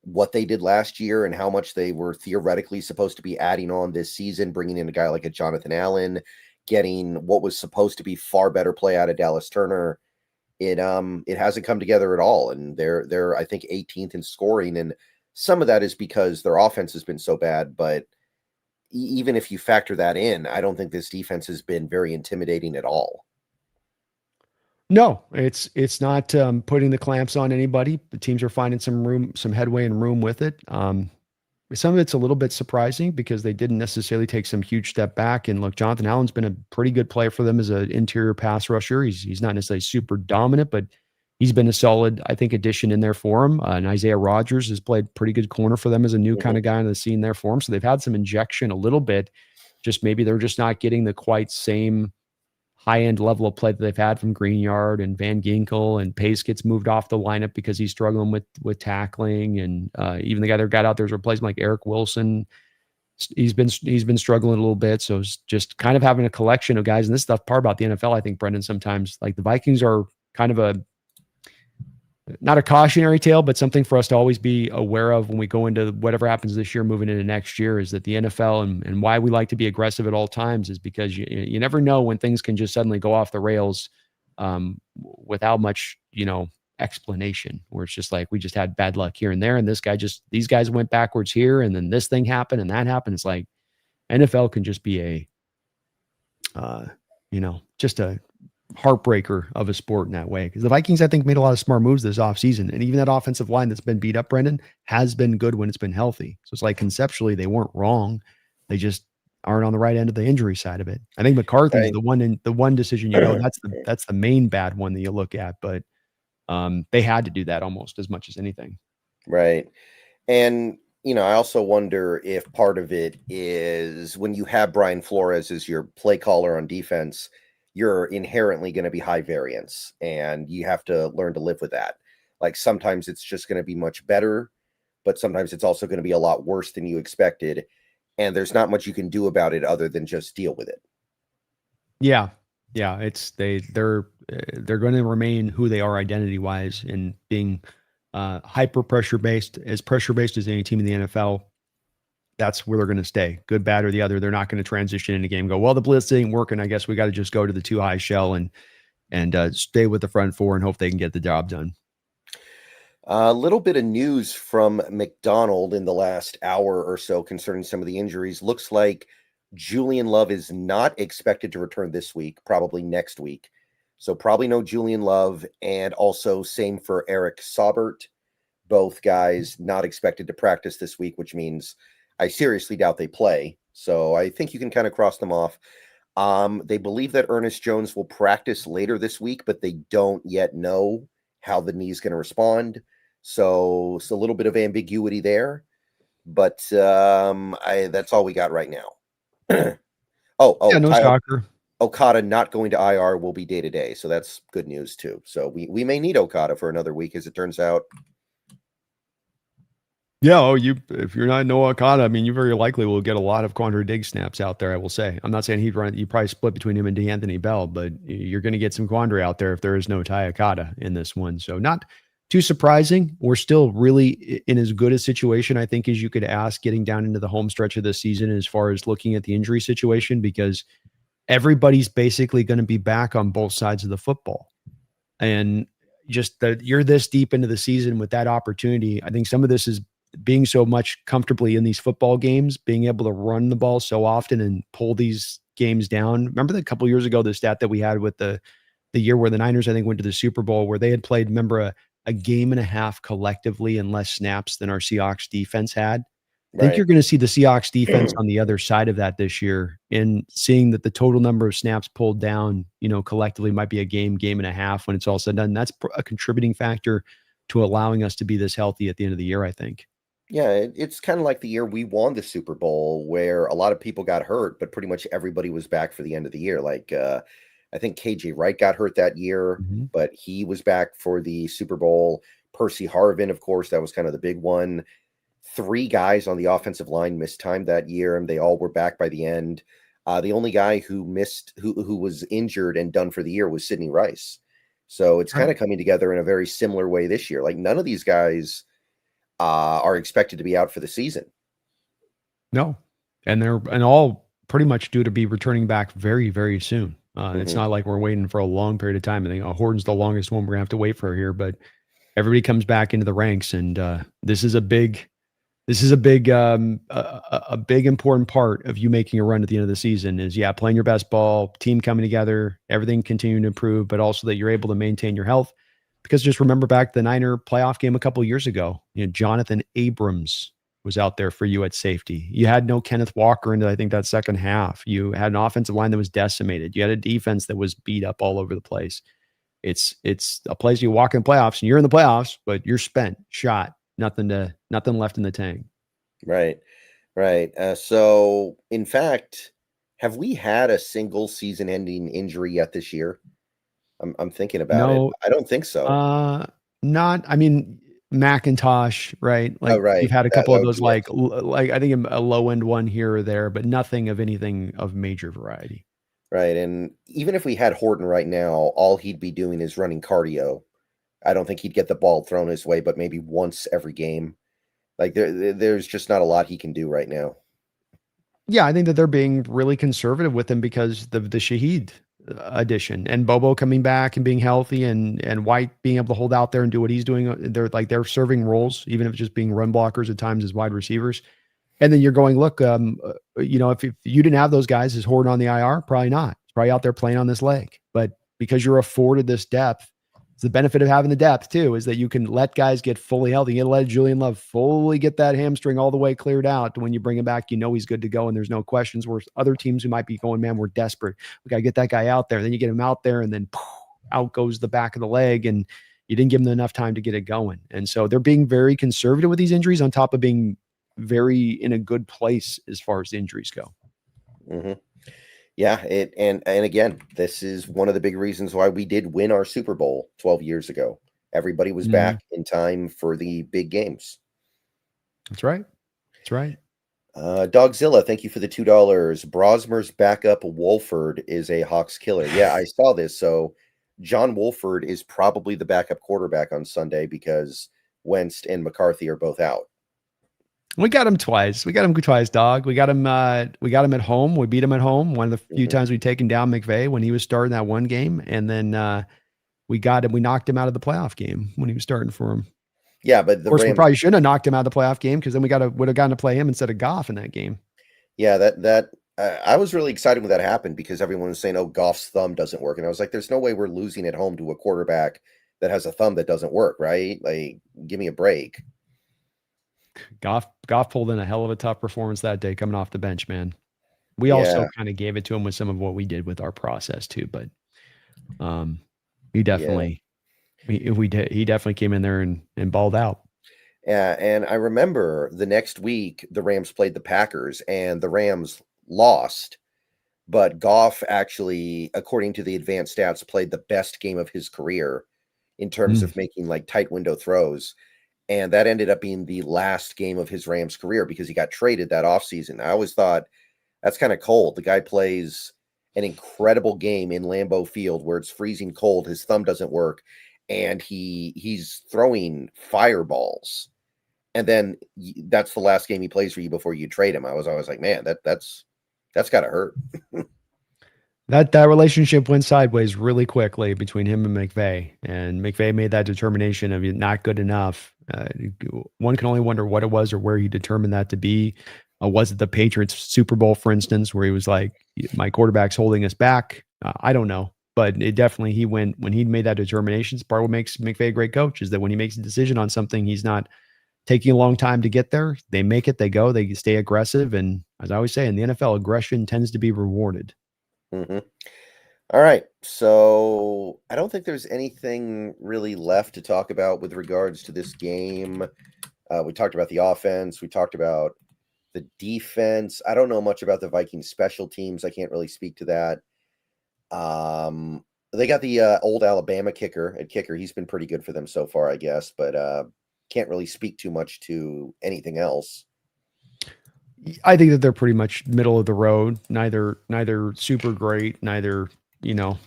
A: what they did last year and how much they were theoretically supposed to be adding on this season, bringing in a guy like a Jonathan Allen, getting what was supposed to be far better play out of Dallas Turner. It hasn't come together at all, and they're I think 18th in scoring, and some of that is because their offense has been so bad. But even if you factor that in, I don't think this defense has been very intimidating at all.
B: No, it's not putting the clamps on anybody. The teams are finding some headway and room with it. Some of it's a little bit surprising because they didn't necessarily take some huge step back. And look, Jonathan Allen's been a pretty good player for them as an interior pass rusher. He's not necessarily super dominant, but he's been a solid, I think, addition in there for him. And Isaiah Rodgers has played pretty good corner for them as a new kind of guy on the scene there for him. So they've had some injection a little bit. Just maybe they're just not getting the quite same high-end level of play that they've had from Greenyard and Van Ginkel, and Pace gets moved off the lineup because he's struggling with tackling, and even the guy that got out there as a replacement like Eric Wilson, he's been struggling a little bit. So it's just kind of having a collection of guys, and this stuff part about the NFL, I think, Brendan, sometimes like the Vikings are kind of not a cautionary tale, but something for us to always be aware of when we go into whatever happens this year, moving into next year, is that the NFL and why we like to be aggressive at all times is because you never know when things can just suddenly go off the rails without much, explanation, where it's just like, we just had bad luck here and there. And these guys went backwards here. And then this thing happened and that happened. It's like NFL can just be just a heartbreaker of a sport in that way. Because the Vikings, I think, made a lot of smart moves this offseason. And even that offensive line that's been beat up, Brendan, has been good when it's been healthy. So it's like conceptually they weren't wrong. They just aren't on the right end of the injury side of it. I think McCarthy's
A: Right.
B: the one decision, that's the main bad one that you look at. But they had to do that almost as much as anything.
A: Right. And, I also wonder if part of it is when you have Brian Flores as your play caller on defense, you're inherently going to be high variance and you have to learn to live with that. Like sometimes it's just going to be much better, but sometimes it's also going to be a lot worse than you expected. And there's not much you can do about it other than just deal with it.
B: Yeah. Yeah. They're going to remain who they are identity wise, and being hyper pressure based, as pressure based as any team in the NFL. that's where they're going to stay, good, bad, or the other. They're not going to transition in a game and go, well, the blitz ain't working. I guess we got to just go to the 2 high shell and stay with the front four and hope they can get the job done.
A: A little bit of news from McDonald in the last hour or so concerning some of the injuries. Looks like Julian Love is not expected to return this week, probably next week. So probably no Julian Love, and also same for Eric Saubert. Both guys not expected to practice this week, which means I seriously doubt they play. So I think you can kind of cross them off. They believe that Ernest Jones will practice later this week, but they don't yet know how the knee is going to respond. So it's a little bit of ambiguity there, but that's all we got right now.
B: Yeah, no
A: Tyler
B: shocker.
A: Okada not going to IR will be day to day, so that's good news too. So we may need Okada for another week, as it turns out.
B: Yeah, if you're not Noah Okada, I mean, you very likely will get a lot of Quandre Diggs snaps out there, I will say. I'm not saying he'd run, you probably split between him and D'Anthony Bell, but you're going to get some Quandre out there if there is no Ty Okada in this one. So not too surprising. We're still really in as good a situation, I think, as you could ask getting down into the home stretch of the season as far as looking at the injury situation, because everybody's basically going to be back on both sides of the football. And just that you're this deep into the season with that opportunity. I think some of this is being so much comfortably in these football games, being able to run the ball so often and pull these games down. Remember a couple years ago, the stat that we had with the year where the Niners, I think, went to the Super Bowl, where they had played, remember, a game and a half collectively in less snaps than our Seahawks defense had. I think you're going to see the Seahawks defense on the other side of that this year, in seeing that the total number of snaps pulled down, collectively might be a game and a half when it's all said and done. That's a contributing factor to allowing us to be this healthy at the end of the year, I think.
A: Yeah, it's kind of like the year we won the Super Bowl, where a lot of people got hurt, but pretty much everybody was back for the end of the year. Like, I think KJ Wright got hurt that year, but he was back for the Super Bowl. Percy Harvin, of course, that was kind of the big one. 3 guys on the offensive line missed time that year, and they all were back by the end. The only guy who was injured and done for the year was Sidney Rice. So it's kind of coming together in a very similar way this year. Like, none of these guys are expected to be out for the season.
B: No, and they're all pretty much due to be returning back very, very soon. It's not like we're waiting for a long period of time. I think Horton's the longest one we're gonna have to wait for here, but everybody comes back into the ranks, and this is a big important part of you making a run at the end of the season. Is playing your best ball, team coming together, everything continuing to improve, but also that you're able to maintain your health. Because just remember back the Niner playoff game a couple of years ago, Jonathan Abrams was out there for you at safety. You had no Kenneth Walker into, I think, that second half. You had an offensive line that was decimated. You had a defense that was beat up all over the place. It's a place you walk in playoffs and you're in the playoffs, but you're spent, shot, nothing left in the tank.
A: Right. So in fact, have we had a single season ending injury yet this year? I'm thinking about it. I don't think so.
B: I mean, McIntosh, right? Like,
A: right.
B: You've had a couple of those,
A: like
B: I think a low end one here or there, but nothing of anything of major variety.
A: Right. And even if we had Horton right now, all he'd be doing is running cardio. I don't think he'd get the ball thrown his way, but maybe once every game. Like, there's just not a lot he can do right now.
B: Yeah, I think that they're being really conservative with him because the Shaheed addition and Bobo coming back and being healthy, and White being able to hold out there and do what he's doing. They're serving roles, even if it's just being run blockers at times as wide receivers. And then you're going, look, if you didn't have those guys, is Horton on the IR? Probably not. He's probably out there playing on this leg. But because you're afforded this depth, the benefit of having the depth too is that you can let guys get fully healthy. You let Julian Love fully get that hamstring all the way cleared out. When you bring him back, he's good to go, and there's no questions. Where other teams who might be going, man, we're desperate. We got to get that guy out there. Then you get him out there, and then out goes the back of the leg, and you didn't give him enough time to get it going. And so they're being very conservative with these injuries, on top of being very in a good place as far as the injuries go.
A: Yeah, and again, this is one of the big reasons why we did win our Super Bowl 12 years ago. Everybody was back in time for the big games.
B: That's right.
A: Dogzilla, thank you for the $2. Brosmer's backup Wolford is a Hawks killer. Yeah, I saw this. So John Wolford is probably the backup quarterback on Sunday because Wentz and McCarthy are both out.
B: We got him twice. We got him twice, dog. We got him. We got him at home. We beat him at home. One of the few
A: Hmm.
B: times we taken down McVay when he was starting that one game, and then we got him. We knocked him out of the playoff game when he was starting for him. Of
A: Yeah, but the
B: course, we
A: Rams.
B: probably shouldn't have knocked him out of the playoff game because then would have gotten to play him instead of Goff in that game.
A: Yeah, I was really excited when that happened because everyone was saying, "Oh, Goff's thumb doesn't work," and I was like, "There's no way we're losing at home to a quarterback that has a thumb that doesn't work, right? Like, give me a break."
B: Goff pulled in a hell of a tough performance that day coming off the bench, man. We also
A: Yeah,
B: kind of gave it to him with some of what we did with our process too, but um, he
A: yeah,
B: definitely he definitely came in there and balled out.
A: yeah. And I remember the next week the Rams played the Packers, and the Rams lost. But Goff actually, according to the advanced stats, played the best game of his career in terms
B: Mm.
A: of making like tight window throws. And that ended up being the last game of his Rams career because he got traded that offseason. I always thought that's kind of cold. The guy plays an incredible game in Lambeau Field where it's freezing cold, his thumb doesn't work, and he's throwing fireballs. And then that's the last game he plays for you before you trade him. I was always like, man, that's got to hurt.
B: That relationship went sideways really quickly between him and McVay made that determination of not good enough. One can only wonder what it was or where he determined that to be. Was it the Patriots Super Bowl, for instance, where he was like, "My quarterback's holding us back"? I don't know, but it definitely he went when he made that determination. It's part of what makes McVay a great coach is that when he makes a decision on something, he's not taking a long time to get there. They make it, they go, they stay aggressive, and as I always say in the NFL, aggression tends to be rewarded.
A: Hmm. All right. So I don't think there's anything really left to talk about with regards to this game. We talked about the offense. We talked about the defense. I don't know much about the Vikings special teams. I can't really speak to that. They got the old Alabama kicker at kicker. He's been pretty good for them so far, I guess, but can't really speak too much to anything else.
B: I think that they're pretty much middle of the road, neither super great, neither, you know,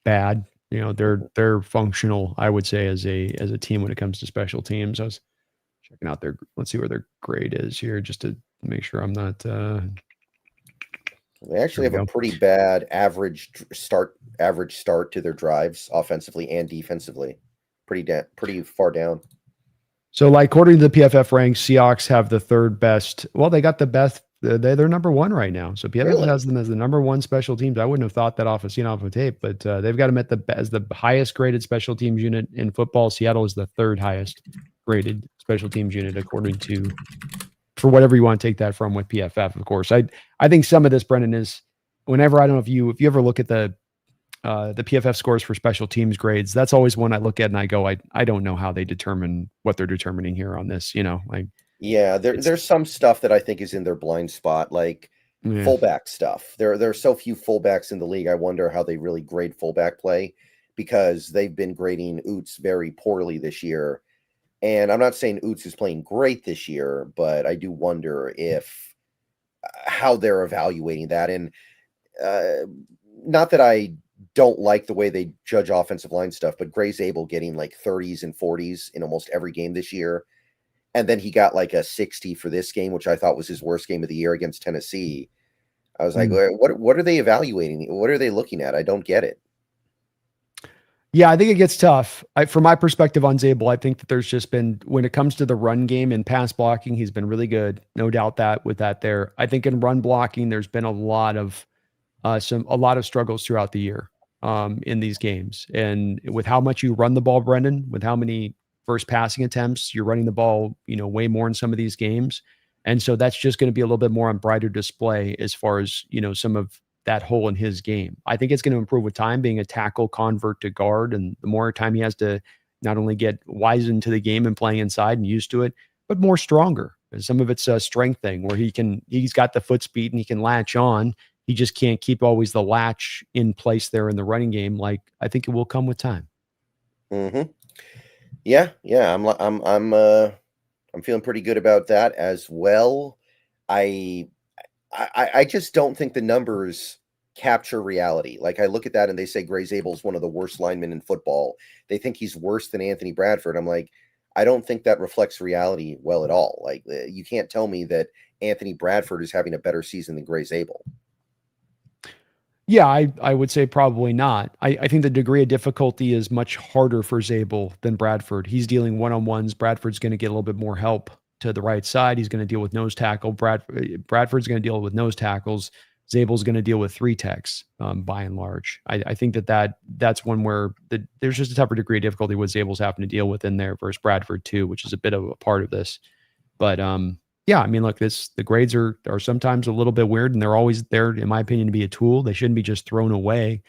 B: bad.
A: Mhm.
B: They're functional, I would say, as a team when it comes to special teams. I was checking out their let's see where their grade is here just to make sure I'm not
A: They
B: here
A: actually
B: we
A: have a
B: go.
A: pretty bad average start to their drives offensively and defensively. Pretty far down.
B: So, like, according to the PFF ranks, Seahawks have the third best. Well, they got the best. They're number one right now. So PFF
A: Really?
B: has them as the number one special teams. I wouldn't have thought that seeing off of tape, but they've got them as the highest graded special teams unit in football. Seattle is the third highest graded special teams unit, according to for whatever you want to take that from with PFF. Of course, I think some of this, Brendan, is whenever I don't know if you ever look at the PFF scores for special teams grades. That's always one I look at and I go, I don't know how they determine what they're determining here on this. Like
A: Yeah,
B: it's
A: there's some stuff that I think is in their blind spot, like
B: yeah.
A: fullback stuff. There are so few fullbacks in the league. I wonder how they really grade fullback play because they've been grading Oots very poorly this year. And I'm not saying Oots is playing great this year, but I do wonder if how they're evaluating that. And uh, not that I don't like the way they judge offensive line stuff, but Gray's able getting like 30s and 40s in almost every game this year. And then he got like a 60 for this game, which I thought was his worst game of the year against Tennessee. I was like,
B: Mm.
A: what are they evaluating? What are they looking at? I don't get it.
B: Yeah, I think it gets tough. From my perspective on Zabel, I think that there's just been when it comes to the run game and pass blocking, he's been really good. No doubt that with that there. I think in run blocking, there's been a lot of struggles throughout the year in these games. And with how much you run the ball, Brendan, with how many first passing attempts, you're running the ball, way more in some of these games. And so that's just going to be a little bit more on brighter display as far as, some of that hole in his game. I think it's going to improve with time being a tackle convert to guard. And the more time he has to not only get wizened to the game and playing inside and used to it, but more stronger. And some of it's a strength thing where he's got the foot speed and he can latch on. He just can't keep always the latch in place there in the running game. Like I think it will come with time.
A: Hmm. Yeah, yeah. I'm feeling pretty good about that as well. I I just don't think the numbers capture reality. Like I look at that and they say Gray Zabel's one of the worst linemen in football. They think he's worse than Anthony Bradford. I'm like, I don't think that reflects reality well at all. Like you can't tell me that Anthony Bradford is having a better season than Gray Zabel.
B: Yeah, I would say probably not. I think the degree of difficulty is much harder for Zabel than Bradford. He's dealing one-on-ones. Bradford's going to get a little bit more help to the right side. He's going to deal with nose tackle. Bradford's going to deal with nose tackles. Zabel's going to deal with three techs, by and large. I think that's one where there's just a tougher degree of difficulty with Zabel's having to deal with in there versus Bradford too, which is a bit of a part of this. But yeah, I mean, look, the grades are sometimes a little bit weird, and they're always there, in my opinion, to be a tool. They shouldn't be just thrown away.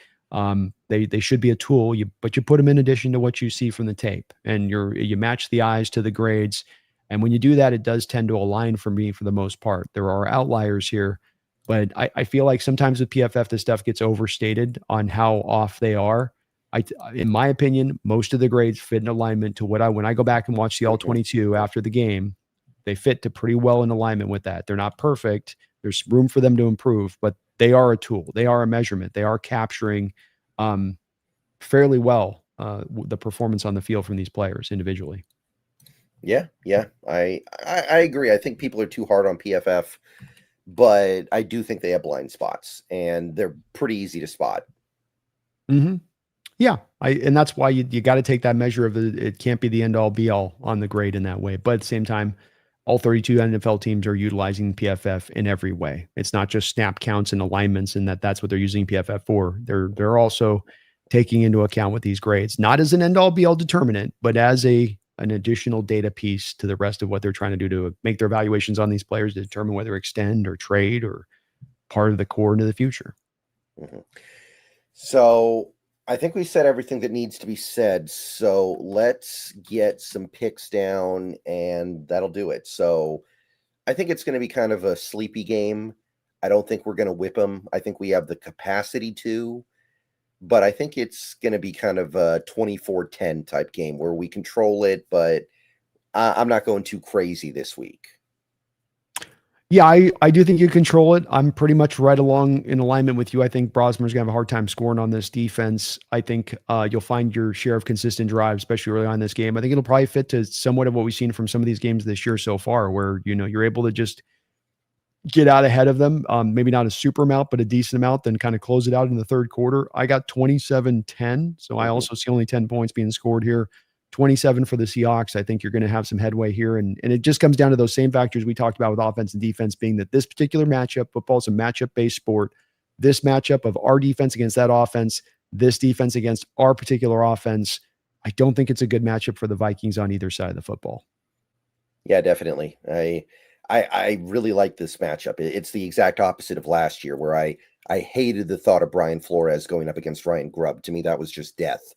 B: They should be a tool. But you put them in addition to what you see from the tape, and you match the eyes to the grades. And when you do that, it does tend to align for me for the most part. There are outliers here, but I feel like sometimes with PFF, this stuff gets overstated on how off they are. In my opinion, most of the grades fit in alignment to when I go back and watch the all 22 after the game, they fit to pretty well in alignment with that. They're not perfect. There's room for them to improve, but they are a tool. They are a measurement. They are capturing fairly well the performance on the field from these players individually.
A: Yeah, I agree. I think people are too hard on PFF, but I do think they have blind spots, and they're pretty easy to spot.
B: Mm-hmm. Yeah, and that's why you got to take that measure of it can't be the end all be all on the grade in that way. But at the same time, all 32 NFL teams are utilizing PFF in every way. It's not just snap counts and alignments, and that's what they're using PFF for. They're also taking into account with these grades, not as an end all be all determinant, but as an additional data piece to the rest of what they're trying to do to make their evaluations on these players to determine whether extend or trade or part of the core into the future.
A: Mm-hmm. So I think we said everything that needs to be said. So let's get some picks down, and that'll do it. So I think it's going to be kind of a sleepy game. I don't think we're going to whip them. I think we have the capacity to, but I think it's going to be kind of a 24-10 type game where we control it, but I'm not going too crazy this week.
B: Yeah, I do think you control it. I'm pretty much right along in alignment with you. I think Brosmer's gonna have a hard time scoring on this defense. I think you'll find your share of consistent drives, especially early on in this game. I think it'll probably fit to somewhat of what we've seen from some of these games this year so far, where you're able to just get out ahead of them. Maybe not a super amount, but a decent amount, then kind of close it out in the third quarter. I got 27-10, so I also see only 10 points being scored here. 27 for the Seahawks. I think you're going to have some headway here. And it just comes down to those same factors we talked about with offense and defense, being that this particular matchup, football is a matchup-based sport. This matchup of our defense against that offense, this defense against our particular offense, I don't think it's a good matchup for the Vikings on either side of the football.
A: Yeah, definitely. I really like this matchup. It's the exact opposite of last year, where I hated the thought of Brian Flores going up against Ryan Grubb. To me, that was just death.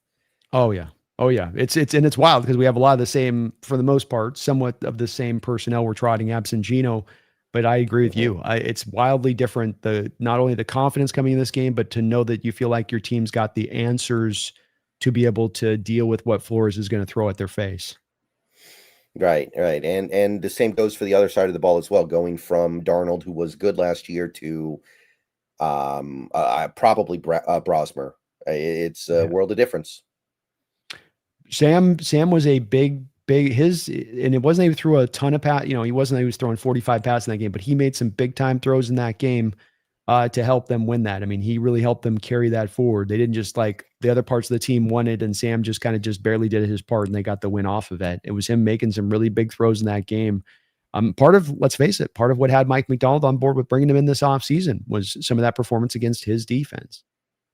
B: Oh yeah. Oh yeah. It's wild because we have a lot of the same, for the most part, somewhat of the same personnel we're trotting absent Gino. But I agree with you. It's wildly different. Not only the confidence coming in this game, but to know that you feel like your team's got the answers to be able to deal with what Flores is going to throw at their face.
A: Right. And the same goes for the other side of the ball as well, going from Darnold, who was good last year, to probably Brosmer. It's a world of difference.
B: Sam was a big and it wasn't he threw a ton of pass. He was throwing 45 passes in that game, but he made some big time throws in that game to help them win that. I mean, he really helped them carry that forward. They didn't just like the other parts of the team wanted, and Sam just kind of just barely did his part, and they got the win off of it. It was him making some really big throws in that game. Let's face it, part of what had Mike McDonald on board with bringing him in this offseason was some of that performance against his defense.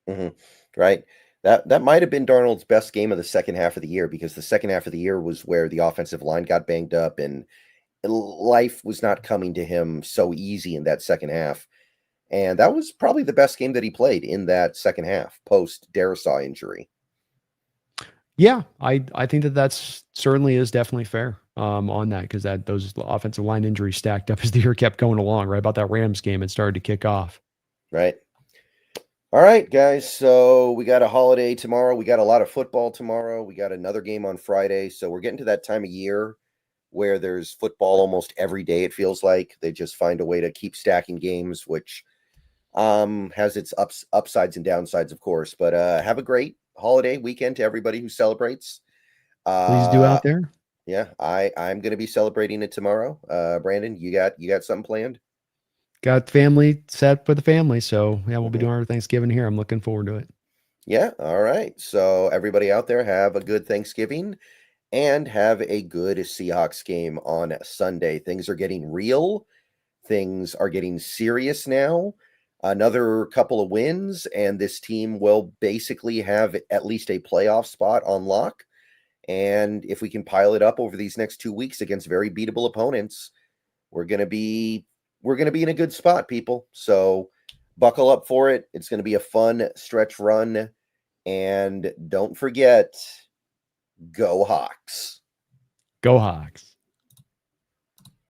A: Mm-hmm. Right. That might have been Darnold's best game of the second half of the year, because the second half of the year was where the offensive line got banged up and life was not coming to him so easy in that second half. And that was probably the best game that he played in that second half post Darisaw injury.
B: Yeah, I think that's certainly is definitely fair on that, because those offensive line injuries stacked up as the year kept going along. Right about that Rams game, it started to kick off.
A: Right. All right, guys. So we got a holiday tomorrow. We got a lot of football tomorrow. We got another game on Friday. So we're getting to that time of year where there's football almost every day. It feels like they just find a way to keep stacking games, which has its upsides and downsides, of course. But have a great holiday weekend to everybody who celebrates.
B: Please do out there.
A: Yeah, I'm gonna be celebrating it tomorrow. Brandon, you got something planned?
B: Got family set for the family, so yeah, we'll be
A: Hmm.
B: doing our Thanksgiving here. I'm looking forward to it.
A: Yeah, all right. So everybody out there, have a good Thanksgiving and have a good Seahawks game on Sunday. Things are getting real. Things are getting serious now. Another couple of wins, and this team will basically have at least a playoff spot on lock. And if we can pile it up over these next 2 weeks against very beatable opponents, we're gonna be we're gonna be in a good spot, people. So buckle up for it. It's gonna be a fun stretch run. And don't forget, go Hawks.
B: Go Hawks.